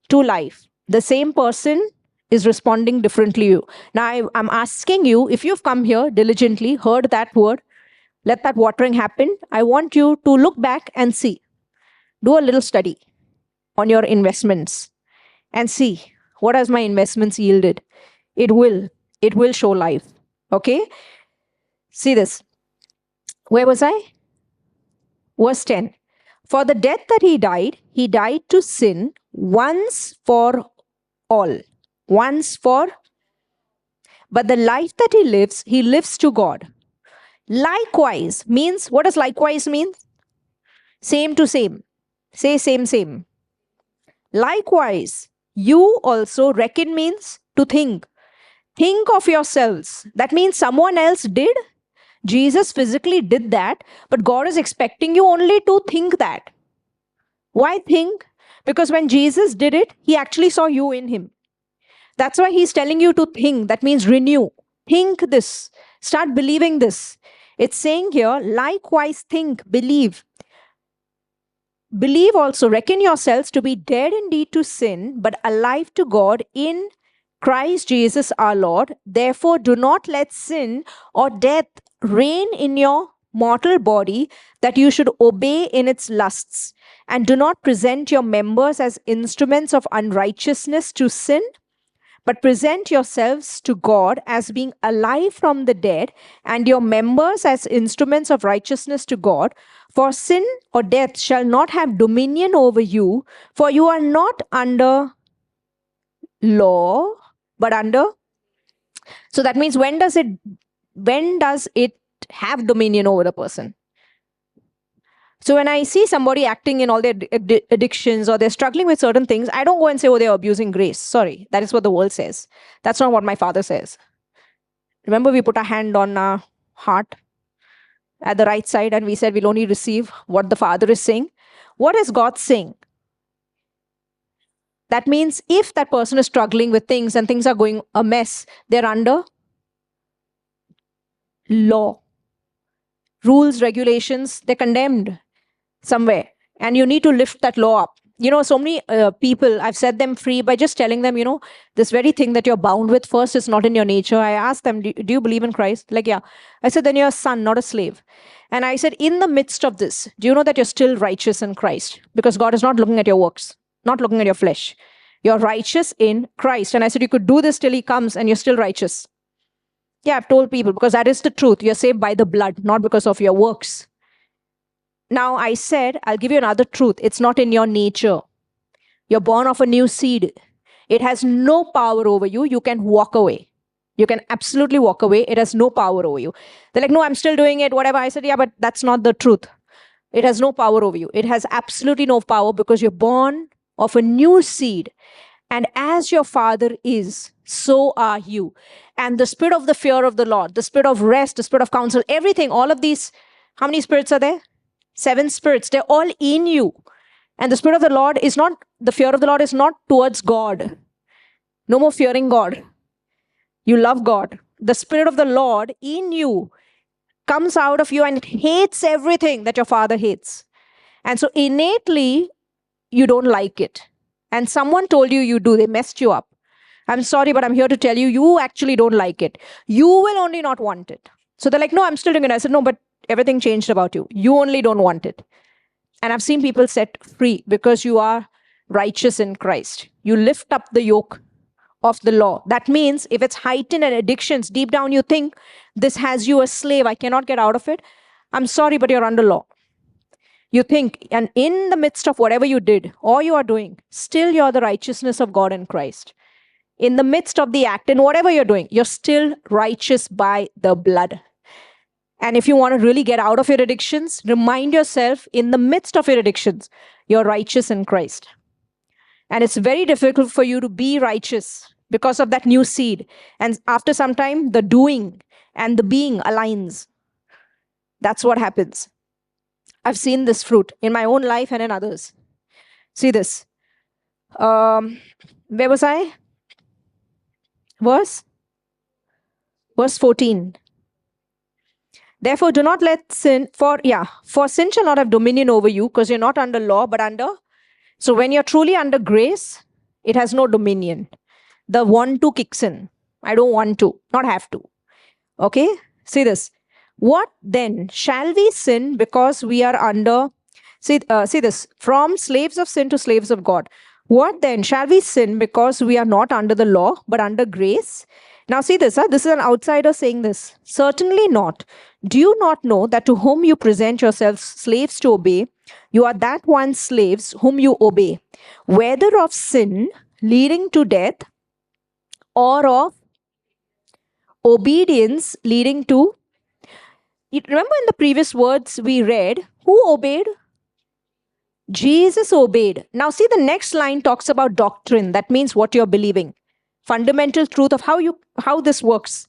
to life. The same person is responding differently. Now, I'm asking you, if you've come here diligently, heard that word, let that watering happen, I want you to look back and see. Do a little study on your investments and see What has my investments yielded? It will. It will show life. Okay? See this. Where was I? Verse 10. For the death that he died to sin once for all. Once for. But the life that he lives to God. Likewise means, what does likewise mean? Same to same. Say same, same. Likewise, you also reckon means to think. Think of yourselves. That means someone else did. Jesus physically did that, but God is expecting you only to think that. Why think? Because when Jesus did it, he actually saw you in him. That's why he's telling you to think. That means renew. Think this. Start believing this. It's saying here, likewise think, believe. Believe also, reckon yourselves to be dead indeed to sin, but alive to God in Christ Jesus our Lord. Therefore, do not let sin or death reign in your mortal body, that you should obey in its lusts. And do not present your members as instruments of unrighteousness to sin, but present yourselves to God as being alive from the dead, and your members as instruments of righteousness to God. For sin or death shall not have dominion over you, for you are not under law, but under. So that means when does it have dominion over the person? So when I see somebody acting in all their addictions, or they're struggling with certain things, I don't go and say, oh, they're abusing grace. Sorry, that is what the world says. That's not what my Father says. Remember, we put our hand on our heart at the right side and we said we'll only receive what the Father is saying. What is God saying? That means if that person is struggling with things and things are going a mess, they're under law. Rules, regulations, they're condemned somewhere. And you need to lift that law up. So many people, I've set them free by just telling them, this very thing that you're bound with first is not in your nature. I asked them, do you believe in Christ? Like, yeah. I said, then you're a son, not a slave. And I said, in the midst of this, do you know that you're still righteous in Christ? Because God is not looking at your works, not looking at your flesh. You're righteous in Christ. And I said, you could do this till he comes and you're still righteous. Yeah, I've told people, because that is the truth. You're saved by the blood, not because of your works. Now I said, I'll give you another truth. It's not in your nature. You're born of a new seed. It has no power over you. You can walk away. You can absolutely walk away. It has no power over you. They're like, no, I'm still doing it, whatever. I said, yeah, but that's not the truth. It has no power over you. It has absolutely no power, because you're born of a new seed. And as your Father is, so are you. And the spirit of the fear of the Lord, the spirit of rest, the spirit of counsel, everything, all of these, how many spirits are there? 7 spirits. They're all in you. And the spirit of the Lord is not, the fear of the Lord is not towards God. No more fearing God. You love God. The spirit of the Lord in you comes out of you and it hates everything that your Father hates. And so innately, you don't like it. And someone told you you do, they messed you up. I'm sorry, but I'm here to tell you, you actually don't like it. You will only not want it. So they're like, no, I'm still doing it. I said, no, but everything changed about you. You only don't want it. And I've seen people set free because you are righteous in Christ. You lift up the yoke of the law. That means if it's heightened and addictions, deep down you think this has you a slave, I cannot get out of it. I'm sorry, but you're under law. You think, and in the midst of whatever you did or you are doing, still you're the righteousness of God in Christ. In the midst of the act, in whatever you're doing, you're still righteous by the blood. And if you want to really get out of your addictions, remind yourself in the midst of your addictions, you're righteous in Christ. And it's very difficult for you to be righteous because of that new seed. And after some time, the doing and the being aligns. That's what happens. I've seen this fruit in my own life and in others. See this. Where was I? Verse 14. Therefore, do not let sin, for sin shall not have dominion over you, because you're not under law, but under. So when you're truly under grace, it has no dominion. The want to kicks in. I don't want to, not have to. Okay? See this. What then? Shall we sin because we are under, see this, from slaves of sin to slaves of God? What then? Shall we sin because we are not under the law, but under grace? Now, see this, huh? This is an outsider saying this. Certainly not. Do you not know that to whom you present yourselves slaves to obey, you are that one slaves whom you obey, whether of sin leading to death or of obedience leading to. Remember in the previous words we read, who obeyed? Jesus obeyed. Now see, the next line talks about doctrine. That means what you're believing. Fundamental truth of how this works.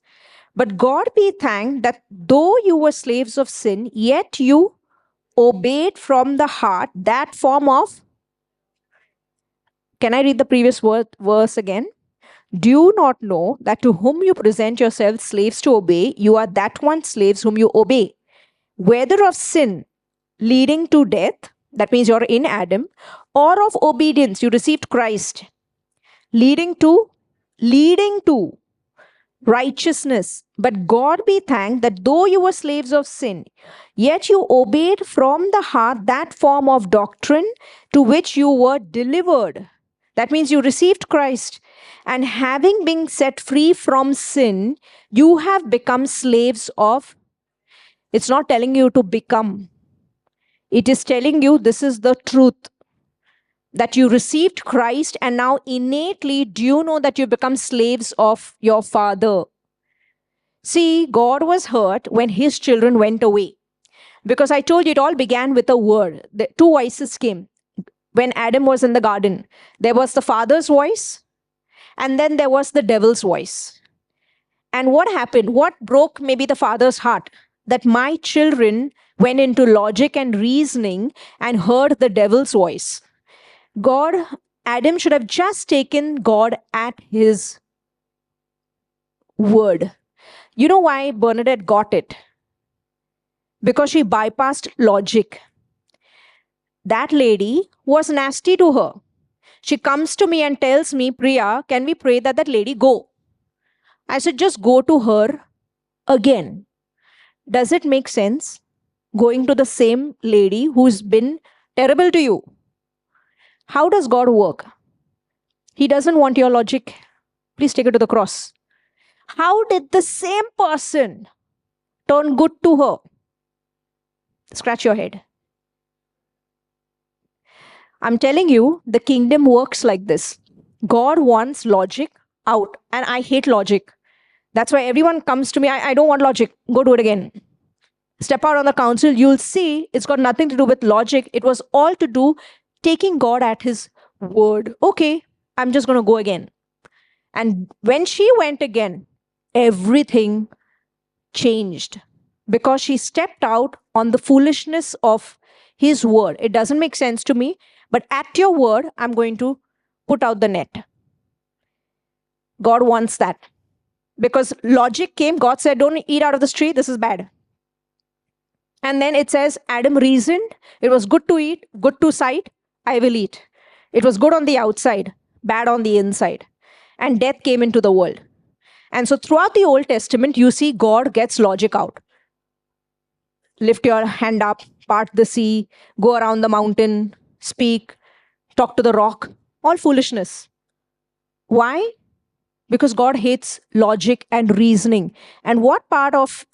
But God be thanked that though you were slaves of sin, yet you obeyed from the heart that form of. Can I read the previous verse again? Do you not know that to whom you present yourselves slaves to obey, you are that one slaves whom you obey, whether of sin leading to death, that means you're in Adam, or of obedience, you received Christ, leading to righteousness. But God be thanked that though you were slaves of sin, yet you obeyed from the heart that form of doctrine to which you were delivered. That means you received Christ, and having been set free from sin, you have become slaves of. It's not telling you to become. It is telling you this is the truth, that you received Christ, and now innately, do you know that you become slaves of your Father? See, God was hurt when his children went away. Because I told you it all began with a word. The two voices came. When Adam was in the garden, there was the Father's voice, and then there was the devil's voice. And what happened? What broke maybe the Father's heart? That my children went into logic and reasoning and heard the devil's voice. Adam should have just taken God at his word. You know why Bernadette got it? Because she bypassed logic. That lady was nasty to her. She comes to me and tells me, Priya, can we pray that lady go? I said, just go to her again. Does it make sense? Going to the same lady who's been terrible to you. How does God work? He doesn't want your logic. Please take it to the cross. How did the same person turn good to her? Scratch your head. I'm telling you, the kingdom works like this. God wants logic out, and I hate logic. That's why everyone comes to me, I don't want logic. Go do it again. Step out on the council, you'll see it's got nothing to do with logic. It was all to do taking God at his word. Okay, I'm just going to go again. And when she went again, everything changed because she stepped out on the foolishness of his word. It doesn't make sense to me, but at your word, I'm going to put out the net. God wants that. Because logic came, God said, don't eat out of this tree, this is bad. And then it says, Adam reasoned, it was good to eat, good to sight, I will eat. It was good on the outside, bad on the inside. And death came into the world. And so throughout the Old Testament, you see God gets logic out. Lift your hand up, part the sea, go around the mountain, speak, talk to the rock, all foolishness. Why? Because God hates logic and reasoning. And what part of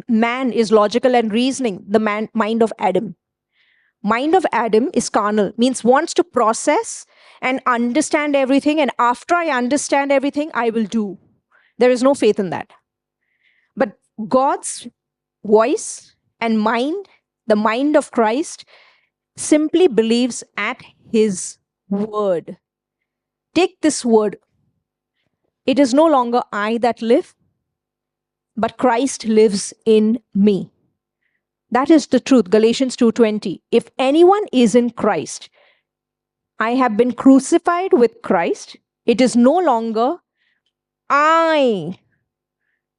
man is logical and reasoning? The mind of Adam. Mind of Adam is carnal, means wants to process and understand everything. And after I understand everything, I will do. There is no faith in that. But God's voice and mind, the mind of Christ, simply believes at his word. Take this word. It is no longer I that live, but Christ lives in me. That is the truth. Galatians 2:20. If anyone is in Christ, I have been crucified with Christ. It is no longer I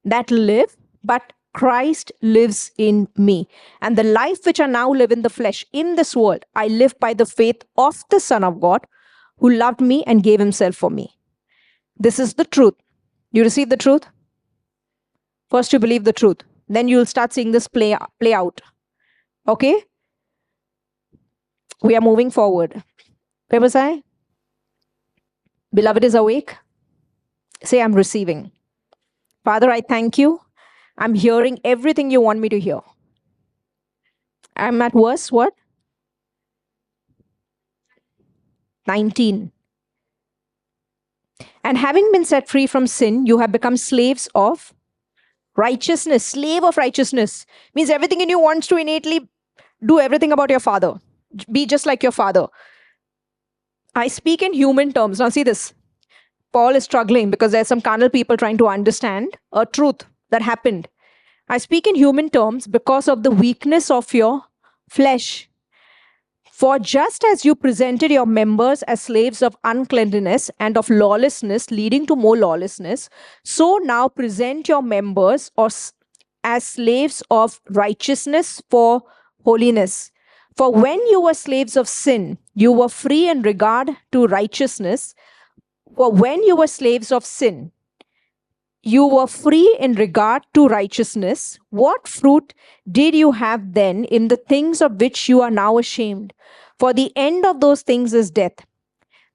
that live, but Christ lives in me. And the life which I now live in the flesh, in this world, I live by the faith of the Son of God, who loved me and gave himself for me. This is the truth. You receive the truth? First you believe the truth. Then you'll start seeing this play out. Okay? We are moving forward. Where was I? Beloved is awake. Say, I'm receiving. Father, I thank you. I'm hearing everything you want me to hear. I'm at verse what? 19. And having been set free from sin, you have become slaves of righteousness. Slave of righteousness means everything in you wants to innately do everything about your father. Be just like your father. I speak in human terms. Now see this. Paul is struggling because there's some carnal people trying to understand a truth that happened. I speak in human terms because of the weakness of your flesh. For just as you presented your members as slaves of uncleanness and of lawlessness, leading to more lawlessness, so now present your members as slaves of righteousness for holiness. For when you were slaves of sin, you were free in regard to righteousness. For when you were slaves of sin, you were free in regard to righteousness. What fruit did you have then in the things of which you are now ashamed? For the end of those things is death.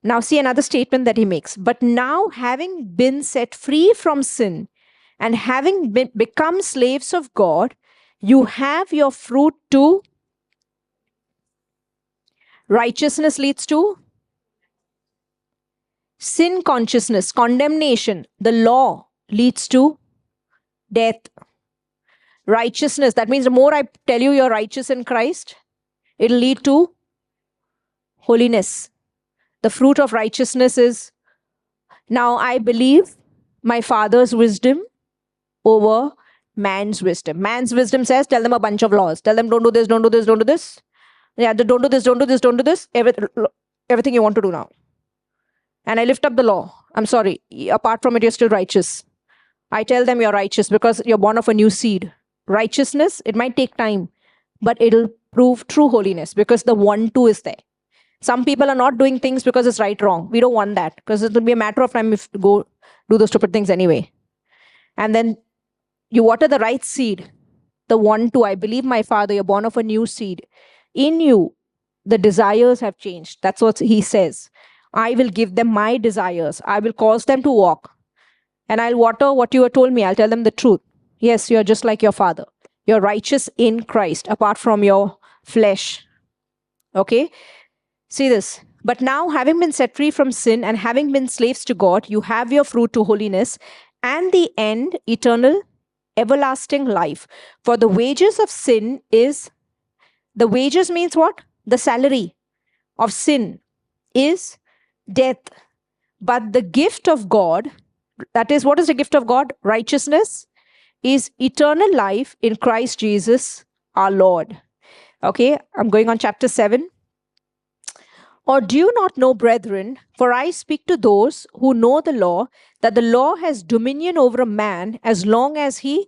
Now, see another statement that he makes. But now, having been set free from sin and having become slaves of God, you have your fruit to righteousness leads to sin consciousness, condemnation. The law leads to death. Righteousness, that means the more I tell you you're righteous in Christ, it'll lead to holiness. The fruit of righteousness is, now I believe my Father's wisdom over man's wisdom. Man's wisdom says, tell them a bunch of laws. Tell them, don't do this, don't do this, don't do this. Yeah, don't do this, don't do this, don't do this. Everything you want to do now. And I lift up the law. I'm sorry, apart from it, you're still righteous. I tell them you're righteous because you're born of a new seed. Righteousness, it might take time, but it'll prove true holiness because the 1-2 is there. Some people are not doing things because it's right wrong. We don't want that because it will be a matter of time if you go do those stupid things anyway. And then you water the right seed. The 1-2, I believe my Father, you're born of a new seed. In you, the desires have changed. That's what he says. I will give them my desires. I will cause them to walk. And I'll water what you have told me. I'll tell them the truth. Yes, you're just like your Father. You're righteous in Christ, apart from your flesh. Okay? See this. But now, having been set free from sin and having been slaves to God, you have your fruit to holiness, and the end, eternal, everlasting life. For the wages of sin is, the wages means what? The salary of sin is death. But the gift of God, that is, what is the gift of God? Righteousness, is eternal life in Christ Jesus our Lord. Okay, I'm going on chapter 7. Or do you not know, brethren, for I speak to those who know the law, that the law has dominion over a man as long as he,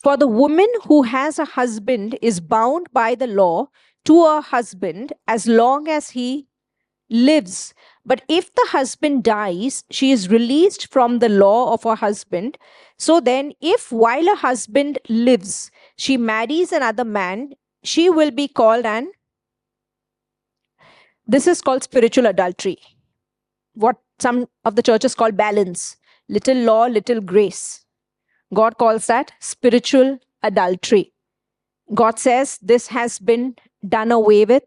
for the woman who has a husband is bound by the law to her husband as long as he lives. But if the husband dies, she is released from the law of her husband. So then, if while her husband lives, she marries another man, she will be called this is called spiritual adultery. What some of the churches call balance. Little law, little grace. God calls that spiritual adultery. God says this has been done away with.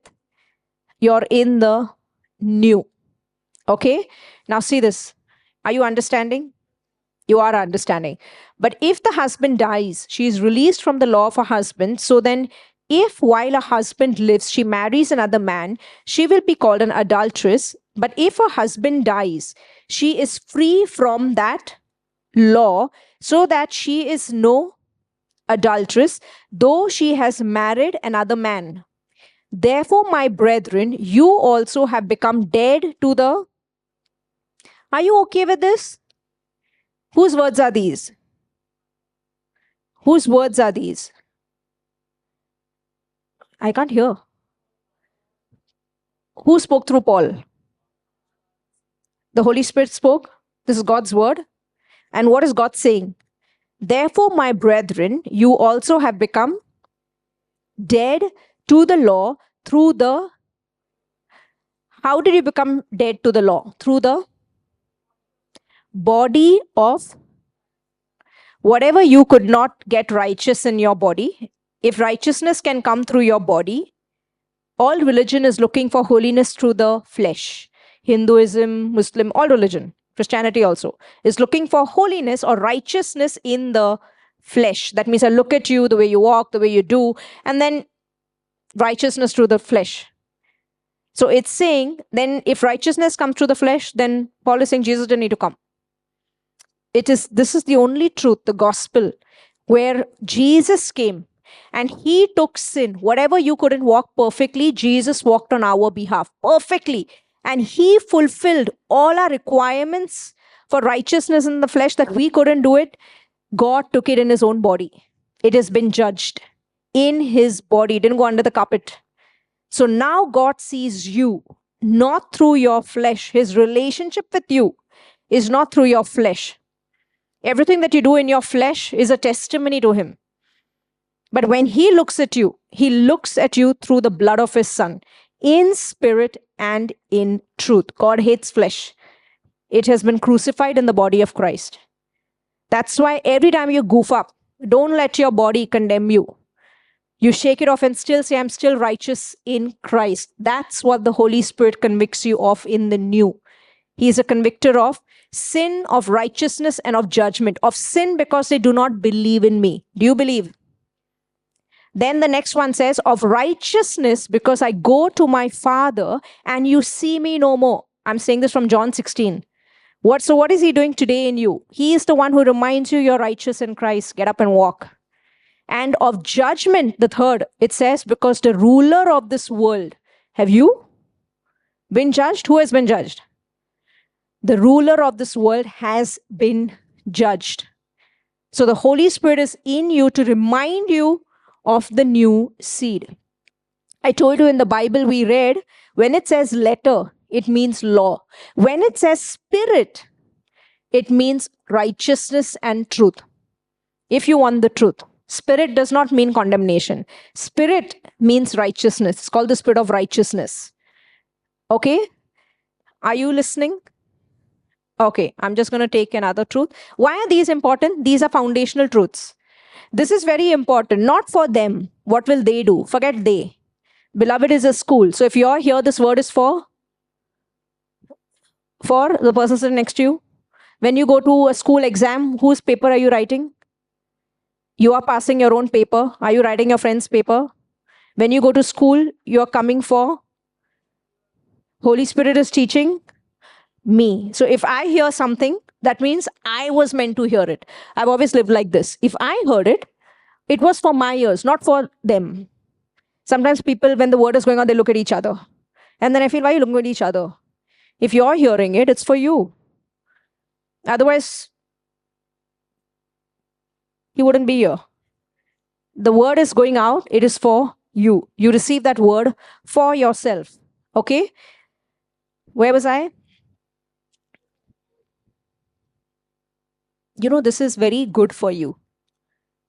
You're in the new. Okay? Now see this. Are you understanding? You are understanding. But if the husband dies, she is released from the law of her husband. So then, if while her husband lives, she marries another man, she will be called an adulteress. But if her husband dies, she is free from that law, so that she is no adulteress, though she has married another man. Therefore, my brethren, you also have become dead to the... Are you okay with this? Whose words are these? Whose words are these? I can't hear. Who spoke through Paul? The Holy Spirit spoke. This is God's word. And what is God saying? Therefore, my brethren, you also have become dead to the law through the How did you become dead to the law? Through the body of whatever you could not get righteous in your body. If righteousness can come through your body, all religion is looking for holiness through the flesh. Hinduism, Muslim, all religion, Christianity also, is looking for holiness or righteousness in the flesh. That means I look at you, the way you walk, the way you do, and then righteousness through the flesh. So it's saying, then if righteousness comes through the flesh, then Paul is saying Jesus didn't need to come. This is the only truth, the gospel, where Jesus came and he took sin. Whatever you couldn't walk perfectly, Jesus walked on our behalf perfectly. And he fulfilled all our requirements for righteousness in the flesh that we couldn't do it. God took it in his own body. It has been judged in his body. It didn't go under the carpet. So now God sees you, not through your flesh. His relationship with you is not through your flesh. Everything that you do in your flesh is a testimony to him. But when he looks at you through the blood of his son, in spirit and in truth. God hates flesh. It has been crucified in the body of Christ. That's why every time you goof up, don't let your body condemn you. You shake it off and still say, I'm still righteous in Christ. That's what the Holy Spirit convicts you of in the new. He is a convictor of sin, of righteousness, and of judgment. Of sin because they do not believe in me. Do you believe? Then the next one says, of righteousness because I go to my Father and you see me no more. I'm saying this from John 16. So what is he doing today in you? He is the one who reminds you you're righteous in Christ. Get up and walk. And of judgment, the third, it says, because the ruler of this world. Have you been judged? Who has been judged? The ruler of this world has been judged. So the Holy Spirit is in you to remind you of the new seed. I told you in the Bible we read, when it says letter, it means law. When it says spirit, it means righteousness and truth. If you want the truth. Spirit does not mean condemnation. Spirit means righteousness. It's called the spirit of righteousness. Okay? Are you listening? Okay, I'm just going to take another truth. Why are these important? These are foundational truths. This is very important, not for them. What will they do? Forget they. Beloved is a school. So if you're here, this word is for the person sitting next to you. When you go to a school exam, whose paper are you writing? You are passing your own paper. Are you writing your friend's paper? When you go to school, you're coming for Holy Spirit is teaching me. So if I hear something, that means I was meant to hear it. I've always lived like this. If I heard it, it was for my ears, not for them. Sometimes people, when the word is going on, they look at each other. And then I feel, why are you looking at each other? If you're hearing it, it's for you. Otherwise, you wouldn't be here. The word is going out, it is for you. You receive that word for yourself. Okay? Where was I? You know, this is very good for you.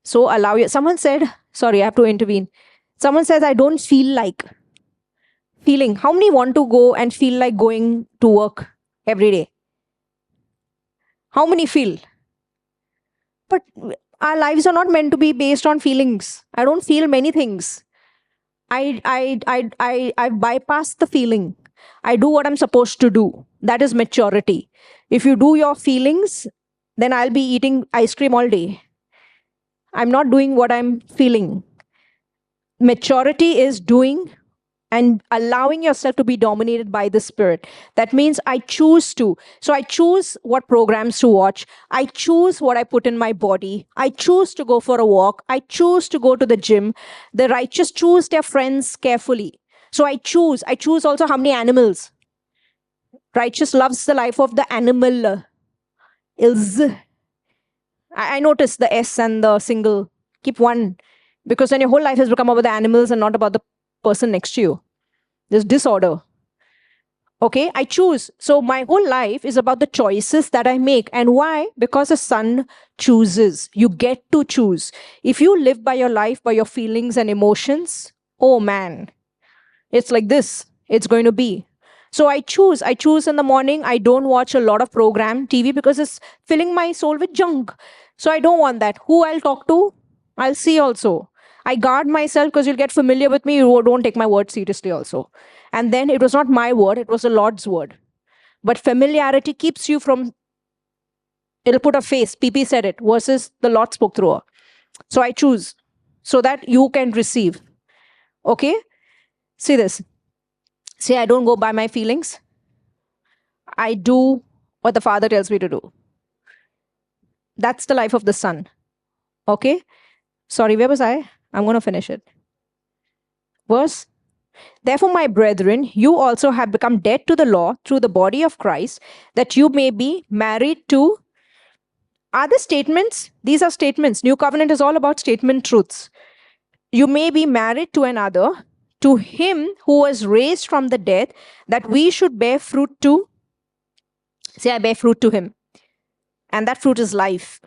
So allow you. Someone said, sorry, I have to intervene. Someone says, I don't feel like. Feeling. How many want to go and feel like going to work every day? How many feel? But our lives are not meant to be based on feelings. I don't feel many things. I bypass the feeling. I do what I'm supposed to do. That is maturity. If you do your feelings, then I'll be eating ice cream all day. I'm not doing what I'm feeling. Maturity is doing and allowing yourself to be dominated by the Spirit. That means I choose to. So I choose what programs to watch. I choose what I put in my body. I choose to go for a walk. I choose to go to the gym. The righteous choose their friends carefully. So I choose. I choose also how many animals. Righteous loves the life of the animal. I noticed the S and the single. Keep one. Because then your whole life has become about the animals and not about the person next to you. There's disorder. Okay, I choose. So my whole life is about the choices that I make. And why? Because the Son chooses. You get to choose. If you live by your life, by your feelings and emotions, oh man, it's like this. It's going to be. So I choose in the morning. I don't watch a lot of program TV because it's filling my soul with junk. So I don't want that. Who I'll talk to, I'll see also. I guard myself because you'll get familiar with me. You don't take my word seriously also. And then it was not my word, it was the Lord's word. But familiarity keeps you from, it'll put a face. PP said it, versus the Lord spoke through her. So I choose so that you can receive. Okay? See this. See, I don't go by my feelings. I do what the Father tells me to do. That's the life of the Son. Okay? Sorry, where was I? I'm going to finish it. Verse. Therefore, my brethren, you also have become dead to the law through the body of Christ, that you may be married to. Are the statements? These are statements. New covenant is all about statement truths. You may be married to another, to him who was raised from the dead, that we should bear fruit to. Say, I bear fruit to him. And that fruit is life.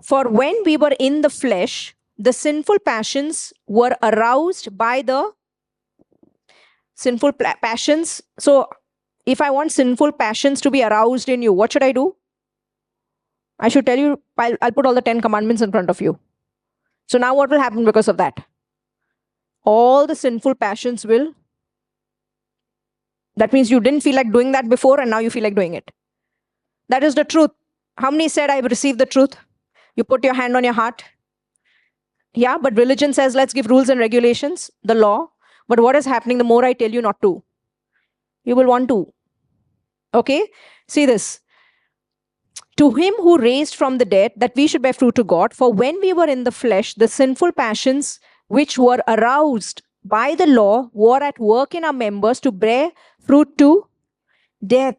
For when we were in the flesh, the sinful passions were aroused by the sinful passions. So if I want sinful passions to be aroused in you, what should I do? I should tell you, I'll put all the 10 commandments in front of you. So now what will happen because of that? All the sinful passions will. That means you didn't feel like doing that before and now you feel like doing it. That is the truth. How many said, I've received the truth? You put your hand on your heart. Yeah, but religion says, let's give rules and regulations, the law. But what is happening the more I tell you not to? You will want to. Okay? See this. To him who raised from the dead, that we should bear fruit to God. For when we were in the flesh, the sinful passions which were aroused by the law were at work in our members to bear fruit to death.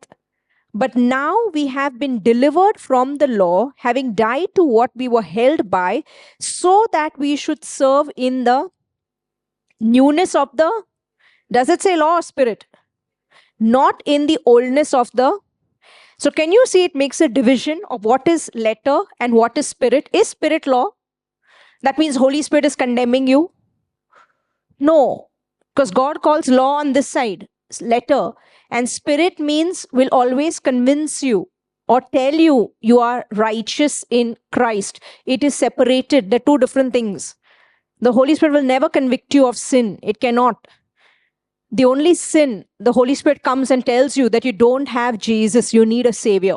But now we have been delivered from the law, having died to what we were held by, so that we should serve in the newness of the, does it say law or spirit? Not in the oldness of the. So can you see it makes a division of what is letter and what is spirit? Is spirit law? That means Holy Spirit is condemning you? No, because God calls law on this side, letter. And spirit means will always convince you or tell you you are righteous in Christ. It is separated. They're two different things. The Holy Spirit will never convict you of sin. It cannot. The only sin, the Holy Spirit comes and tells you that you don't have Jesus. You need a Savior.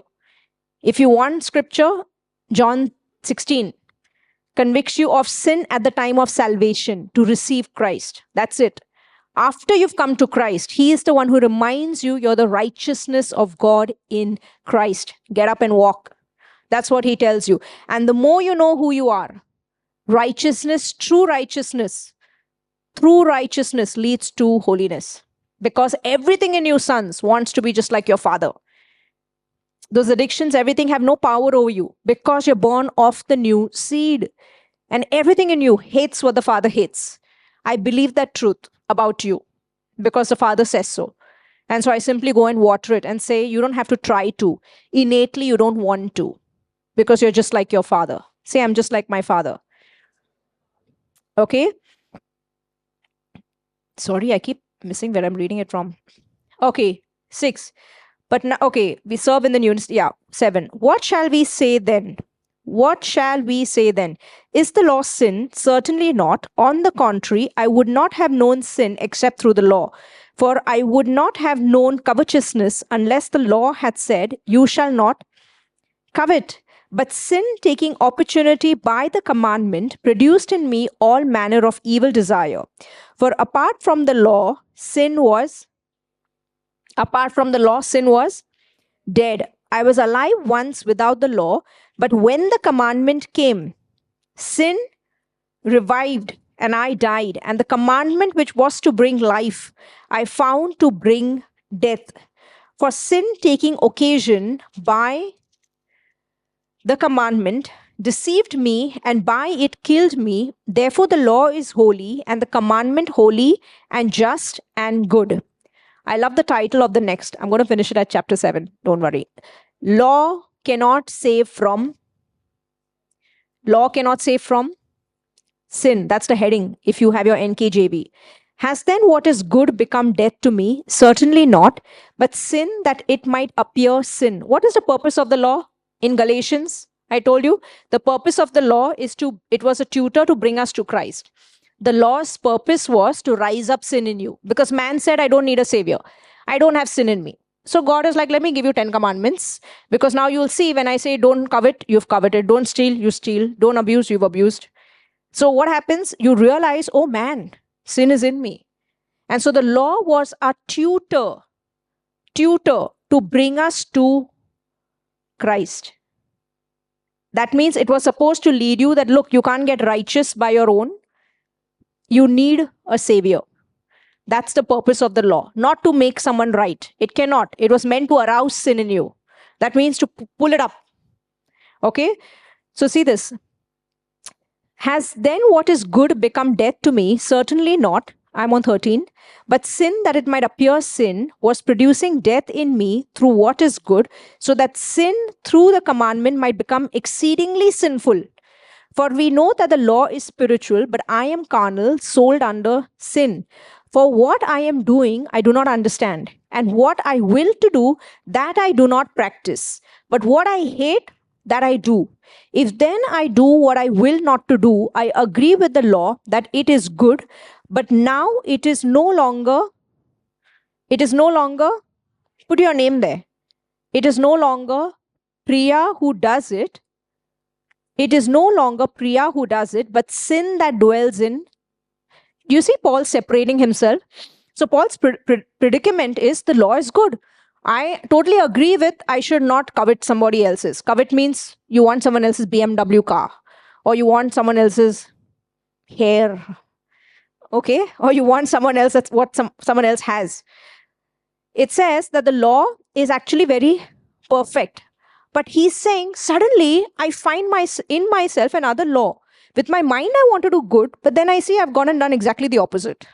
If you want scripture, John 16 convicts you of sin at the time of salvation to receive Christ. That's it. After you've come to Christ, He is the one who reminds you you're the righteousness of God in Christ. Get up and walk. That's what He tells you. And the more you know who you are, righteousness, true righteousness, through righteousness leads to holiness. Because everything in you, sons, wants to be just like your father. Those addictions, everything have no power over you because you're born of the new seed. And everything in you hates what the Father hates. I believe that truth about you because the Father says so. And so I simply go and water it and say, you don't have to try to. Innately, you don't want to because you're just like your Father. Say, I'm just like my Father. Okay? Sorry, I keep missing where I'm reading it from. Okay, 6. But now, okay, we serve in the newness. Yeah, 7. What shall we say then? What shall we say then? Is the law sin? Certainly not. On the contrary, I would not have known sin except through the law. For I would not have known covetousness unless the law had said, you shall not covet. But sin, taking opportunity by the commandment, produced in me all manner of evil desire. For apart from the law, sin was dead. I was alive once without the law, but when the commandment came, sin revived and I died. And the commandment which was to bring life, I found to bring death. For sin, taking occasion by the commandment, deceived me, and by it killed me. Therefore the law is holy, and the commandment holy and just and good. I love the title of the next. I'm going to finish it at chapter 7. Don't worry. Law cannot save from sin. That's the heading if you have your NKJV. Has then what is good become death to me? Certainly not, but sin that it might appear sin. What is the purpose of the law? In Galatians, I told you, the purpose of the law it was a tutor to bring us to Christ. The law's purpose was to rise up sin in you, because man said, I don't need a savior. I don't have sin in me. So God is like, let me give you 10 commandments, because now you'll see when I say don't covet, you've coveted. Don't steal, you steal. Don't abuse, you've abused. So what happens? You realize, oh man, sin is in me. And so the law was a tutor to bring us to Christ. That means it was supposed to lead you that, look, you can't get righteous by your own. You need a savior. That's the purpose of the law, not to make someone right. It cannot. It was meant to arouse sin in you. That means to pull it up. Okay? So see this. Has then what is good become death to me? Certainly not. I'm on 13. But sin that it might appear sin was producing death in me through what is good, so that sin through the commandment might become exceedingly sinful. For we know that the law is spiritual, but I am carnal, sold under sin. For what I am doing, I do not understand. And what I will to do, that I do not practice. But what I hate, that I do. If then I do what I will not to do, I agree with the law that it is good. But now it is no longer, put your name there. It is no longer Priya who does it. It is no longer Priya who does it, but sin that dwells in. You see Paul separating himself. So Paul's predicament is the law is good. I totally agree with I should not covet somebody else's. Covet means you want someone else's BMW car, or you want someone else's hair, okay? Or you want someone else, that's what someone else has. It says that the law is actually very perfect. But he's saying, suddenly I find in myself another law. With my mind, I want to do good, but then I see I've gone and done exactly the opposite.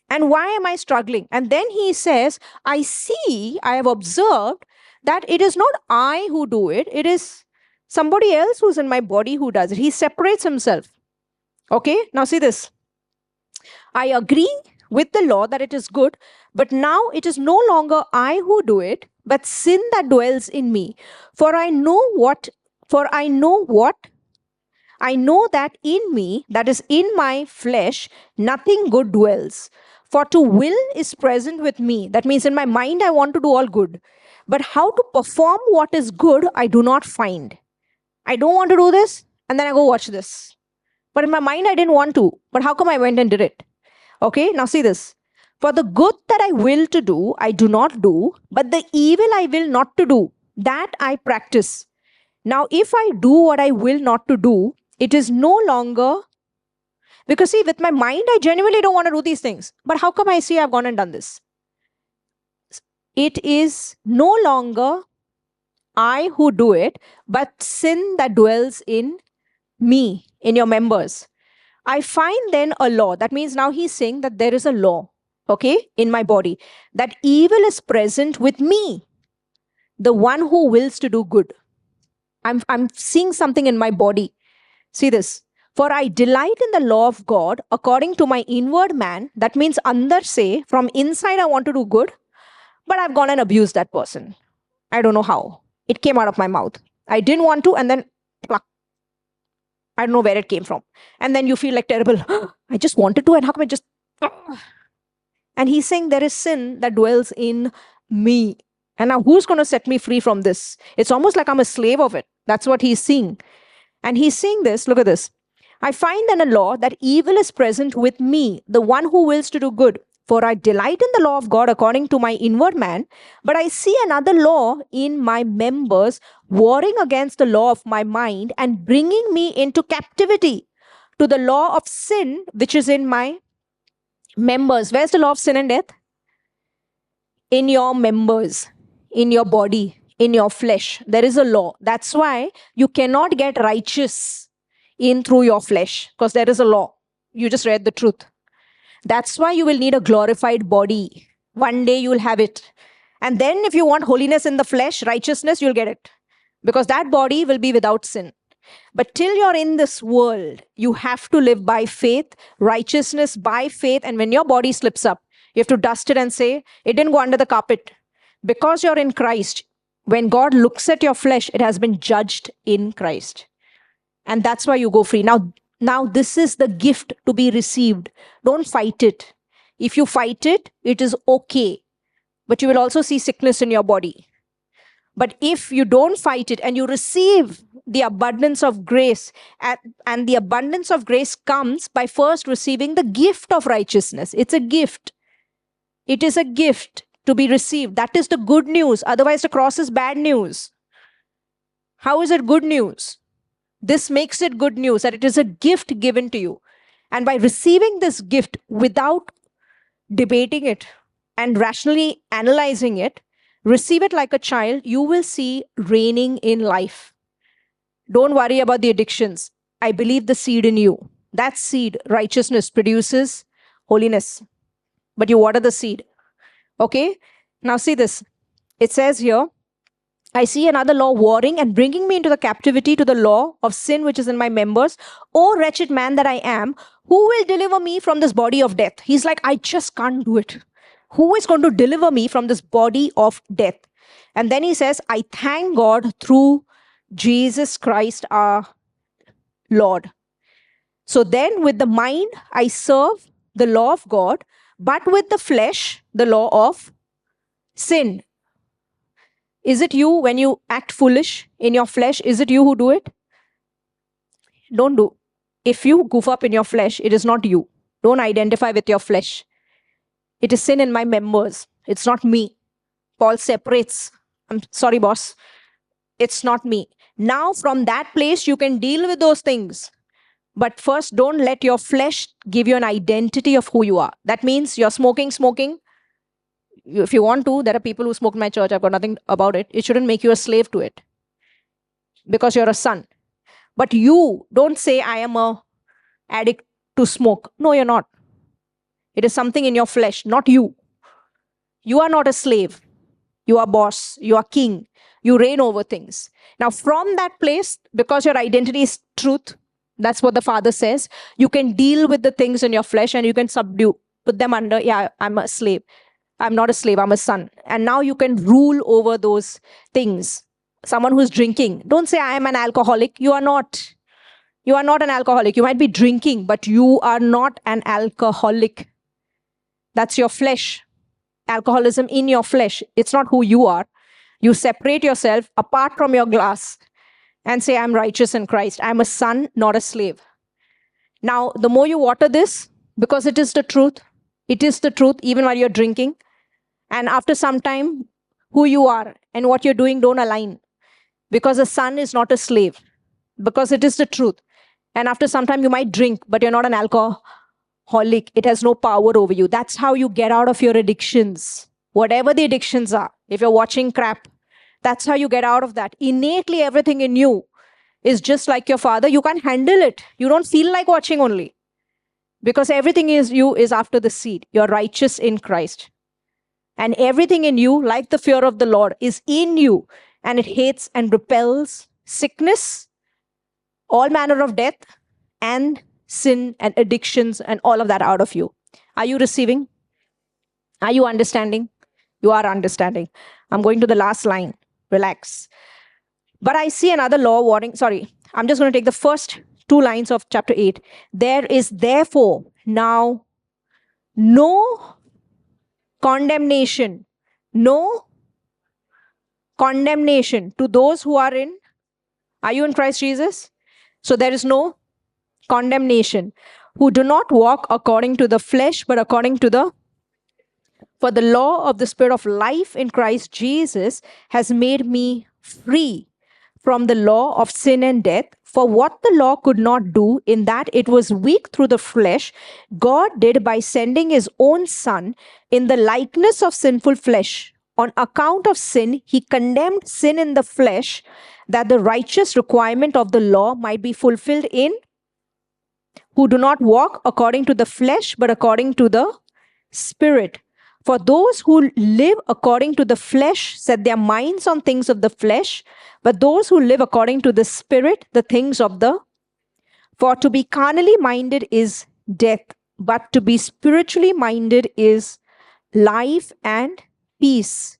And why am I struggling? And then he says, I have observed that it is not I who do it. It is somebody else who's in my body who does it. He separates himself. Okay, now see this. I agree with the law that it is good, but now it is no longer I who do it, but sin that dwells in me. For I know that in me, that is in my flesh, nothing good dwells. For to will is present with me. That means in my mind, I want to do all good. But how to perform what is good, I do not find. I don't want to do this, and then I go watch this. But in my mind, I didn't want to. But how come I went and did it? Okay, now see this. For the good that I will to do, I do not do, but the evil I will not to do, that I practice. Now, if I do what I will not to do, it is no longer, because see, with my mind, I genuinely don't want to do these things. But how come I see I've gone and done this? It is no longer I who do it, but sin that dwells in me, in your members. I find then a law. That means now he's saying that there is a law, okay, in my body, that evil is present with me, the one who wills to do good. I'm seeing something in my body. See this. For I delight in the law of God according to my inward man. That means andar se, from inside I want to do good, but I've gone and abused that person. I don't know how. It came out of my mouth. I didn't want to, and then pluck. I don't know where it came from. And then you feel like terrible. I just wanted to, and how come I just... And he's saying there is sin that dwells in me. And now who's going to set me free from this? It's almost like I'm a slave of it. That's what he's seeing. And he's saying this, look at this. I find then a law that evil is present with me, the one who wills to do good. For I delight in the law of God according to my inward man, but I see another law in my members, warring against the law of my mind and bringing me into captivity to the law of sin, which is in my members. Where's the law of sin and death? In your members, in your body, in your flesh. There is a law. That's why you cannot get righteous in through your flesh, because there is a law. You just read the truth. That's why you will need a glorified body. One day you will have it. And then if you want holiness in the flesh, righteousness, you'll get it. Because that body will be without sin. But till you're in this world, you have to live by faith, righteousness by faith. And when your body slips up, you have to dust it and say, it didn't go under the carpet. Because you're in Christ, when God looks at your flesh, it has been judged in Christ. And that's why you go free. Now this is the gift to be received. Don't fight it. If you fight it, it is okay. But you will also see sickness in your body. But if you don't fight it and you receive the abundance of grace, and the abundance of grace comes by first receiving the gift of righteousness. It's a gift. It is a gift to be received. That is the good news. Otherwise, the cross is bad news. How is it good news? This makes it good news, that it is a gift given to you. And by receiving this gift without debating it and rationally analyzing it, receive it like a child, you will see reigning in life. Don't worry about the addictions. I believe the seed in you. That seed, righteousness, produces holiness. But you water the seed. Okay? Now see this. It says here, I see another law warring and bringing me into the captivity to the law of sin which is in my members. O wretched man that I am, who will deliver me from this body of death? He's like, I just can't do it. Who is going to deliver me from this body of death? And then he says, I thank God through Jesus Christ our Lord. So then with the mind, I serve the law of God, but with the flesh, the law of sin. Is it you when you act foolish in your flesh? Is it you who do it? Don't do. If you goof up in your flesh, it is not you. Don't identify with your flesh. It is sin in my members. It's not me. Paul separates. I'm sorry, boss. It's not me. Now, from that place, you can deal with those things. But first, don't let your flesh give you an identity of who you are. That means you're smoking. If you want to, there are people who smoke in my church. I've got nothing about it. It shouldn't make you a slave to it. Because you're a son. But you don't say, I am an addict to smoke. No, you're not. It is something in your flesh, not you. You are not a slave. You are boss. You are king. You reign over things. Now, from that place, because your identity is truth, that's what the Father says, you can deal with the things in your flesh and you can subdue, put them under, yeah, I'm a slave. I'm not a slave, I'm a son. And now you can rule over those things. Someone who's drinking, don't say, I am an alcoholic. You are not. You are not an alcoholic. You might be drinking, but you are not an alcoholic. That's your flesh. Alcoholism in your flesh. It's not who you are. You separate yourself apart from your glass and say, I'm righteous in Christ. I'm a son, not a slave. Now, the more you water this, because it is the truth, even while you're drinking. And after some time, who you are and what you're doing don't align. Because a son is not a slave. Because it is the truth. And after some time, you might drink, but you're not an alcoholic. It has no power over you. That's how you get out of your addictions. Whatever the addictions are. If you're watching crap, that's how you get out of that. Innately, everything in you is just like your father. You can't handle it. You don't feel like watching only. Because everything is after the seed. You're righteous in Christ. And everything in you, like the fear of the Lord, is in you. And it hates and repels sickness, all manner of death, and sin and addictions and all of that out of you. Are you receiving? Are you understanding? You are understanding. I'm going to the last line. Relax. But I see another law warning. Sorry, I'm just going to take the first 2 lines of chapter 8. There is therefore now no condemnation. No condemnation to those who are in. Are you in Christ Jesus? So there is no condemnation. Who do not walk according to the flesh, but according to the. For the law of the Spirit of life in Christ Jesus has made me free from the law of sin and death. For what the law could not do, in that it was weak through the flesh, God did by sending his own Son in the likeness of sinful flesh. On account of sin, he condemned sin in the flesh, that the righteous requirement of the law might be fulfilled in who do not walk according to the flesh, but according to the Spirit. For those who live according to the flesh set their minds on things of the flesh, but those who live according to the Spirit, the things of the. For to be carnally minded is death, but to be spiritually minded is life and peace.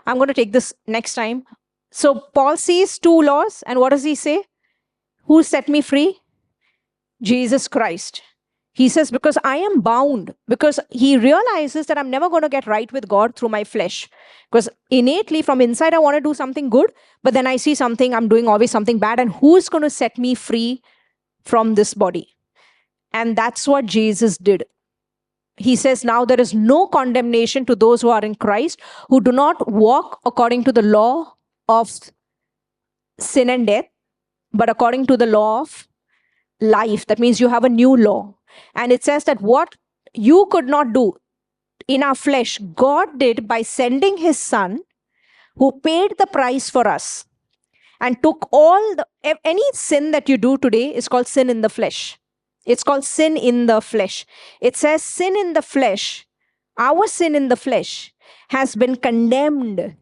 I'm going to take this next time. So Paul sees two laws, and what does he say? Who set me free? Jesus Christ. He says, because I am bound, because he realizes that I'm never going to get right with God through my flesh. Because innately from inside, I want to do something good, but then I see something, I'm doing always something bad, and who's going to set me free from this body? And that's what Jesus did. He says, now there is no condemnation to those who are in Christ, who do not walk according to the law of sin and death, but according to the law of life. That means you have a new law. And it says that what you could not do in our flesh, God did by sending his son, who paid the price for us and took any sin that you do today is called sin in the flesh. It's called sin in the flesh. It says sin in the flesh, our sin in the flesh has been condemned.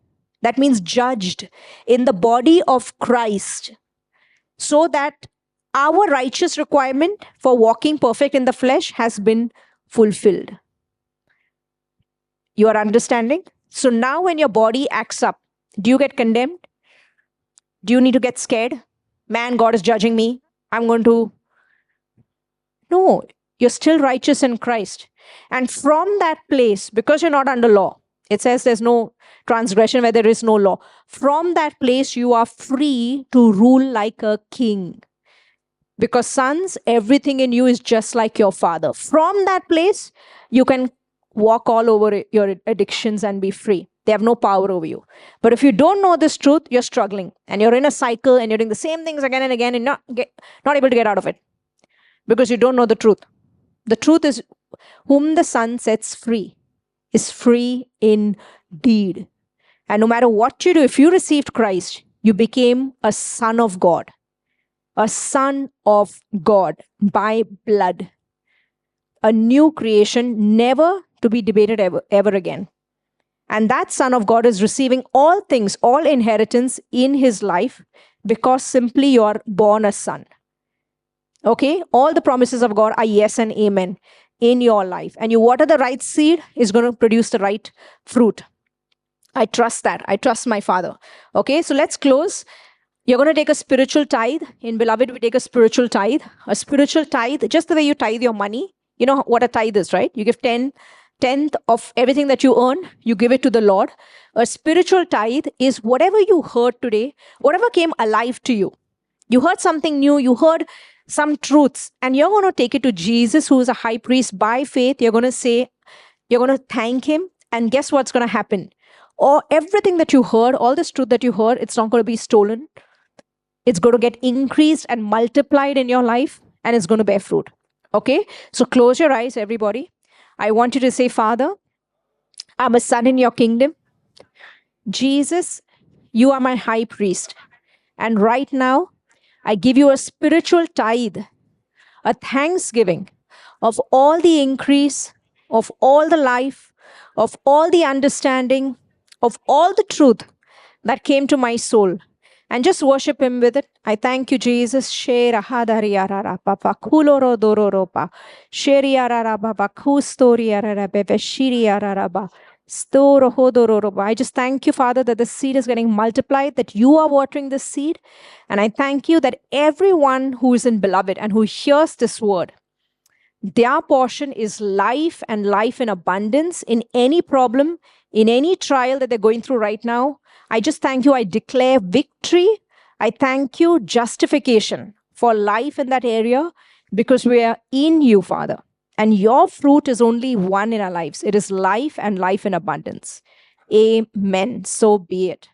That means judged in the body of Christ, so that our righteous requirement for walking perfect in the flesh has been fulfilled. You are understanding? So now when your body acts up, do you get condemned? Do you need to get scared? Man, God is judging me. I'm going to... No, you're still righteous in Christ. And from that place, because you're not under law, it says there's no transgression where there is no law. From that place, you are free to rule like a king. Because sons, everything in you is just like your father. From that place, you can walk all over your addictions and be free. They have no power over you. But if you don't know this truth, you're struggling. And you're in a cycle and you're doing the same things again and again and not able to get out of it. Because you don't know the truth. The truth is, whom the Son sets free is free indeed. And no matter what you do, if you received Christ, you became a son of God. A son of God by blood. A new creation, never to be debated ever again. And that son of God is receiving all things, all inheritance in his life, because simply you are born a son. Okay, all the promises of God are yes and amen in your life. And you water the right seed is going to produce the right fruit. I trust that. I trust my Father. Okay, so let's close. You're going to take a spiritual tithe. In Beloved, we take a spiritual tithe. A spiritual tithe, just the way you tithe your money. You know what a tithe is, right? You give 10th of everything that you earn, you give it to the Lord. A spiritual tithe is whatever you heard today, whatever came alive to you. You heard something new, you heard some truths, and you're going to take it to Jesus, who is a high priest by faith. You're going to say, you're going to thank him, and guess what's going to happen? Or everything that you heard, all this truth that you heard, it's not going to be stolen. It's going to get increased and multiplied in your life, and it's going to bear fruit. Okay? So close your eyes, everybody. I want you to say, Father, I'm a son in your kingdom. Jesus, you are my high priest. And right now, I give you a spiritual tithe, a thanksgiving of all the increase, of all the life, of all the understanding, of all the truth that came to my soul. And just worship him with it. I thank you, Jesus. I just thank you, Father, that the seed is getting multiplied, that you are watering the seed. And I thank you that everyone who is in Beloved and who hears this word, their portion is life and life in abundance in any problem, in any trial that they're going through right now. I just thank you. I declare victory. I thank you, justification for life in that area, because we are in you, Father. And your fruit is only one in our lives. It is life and life in abundance. Amen. So be it.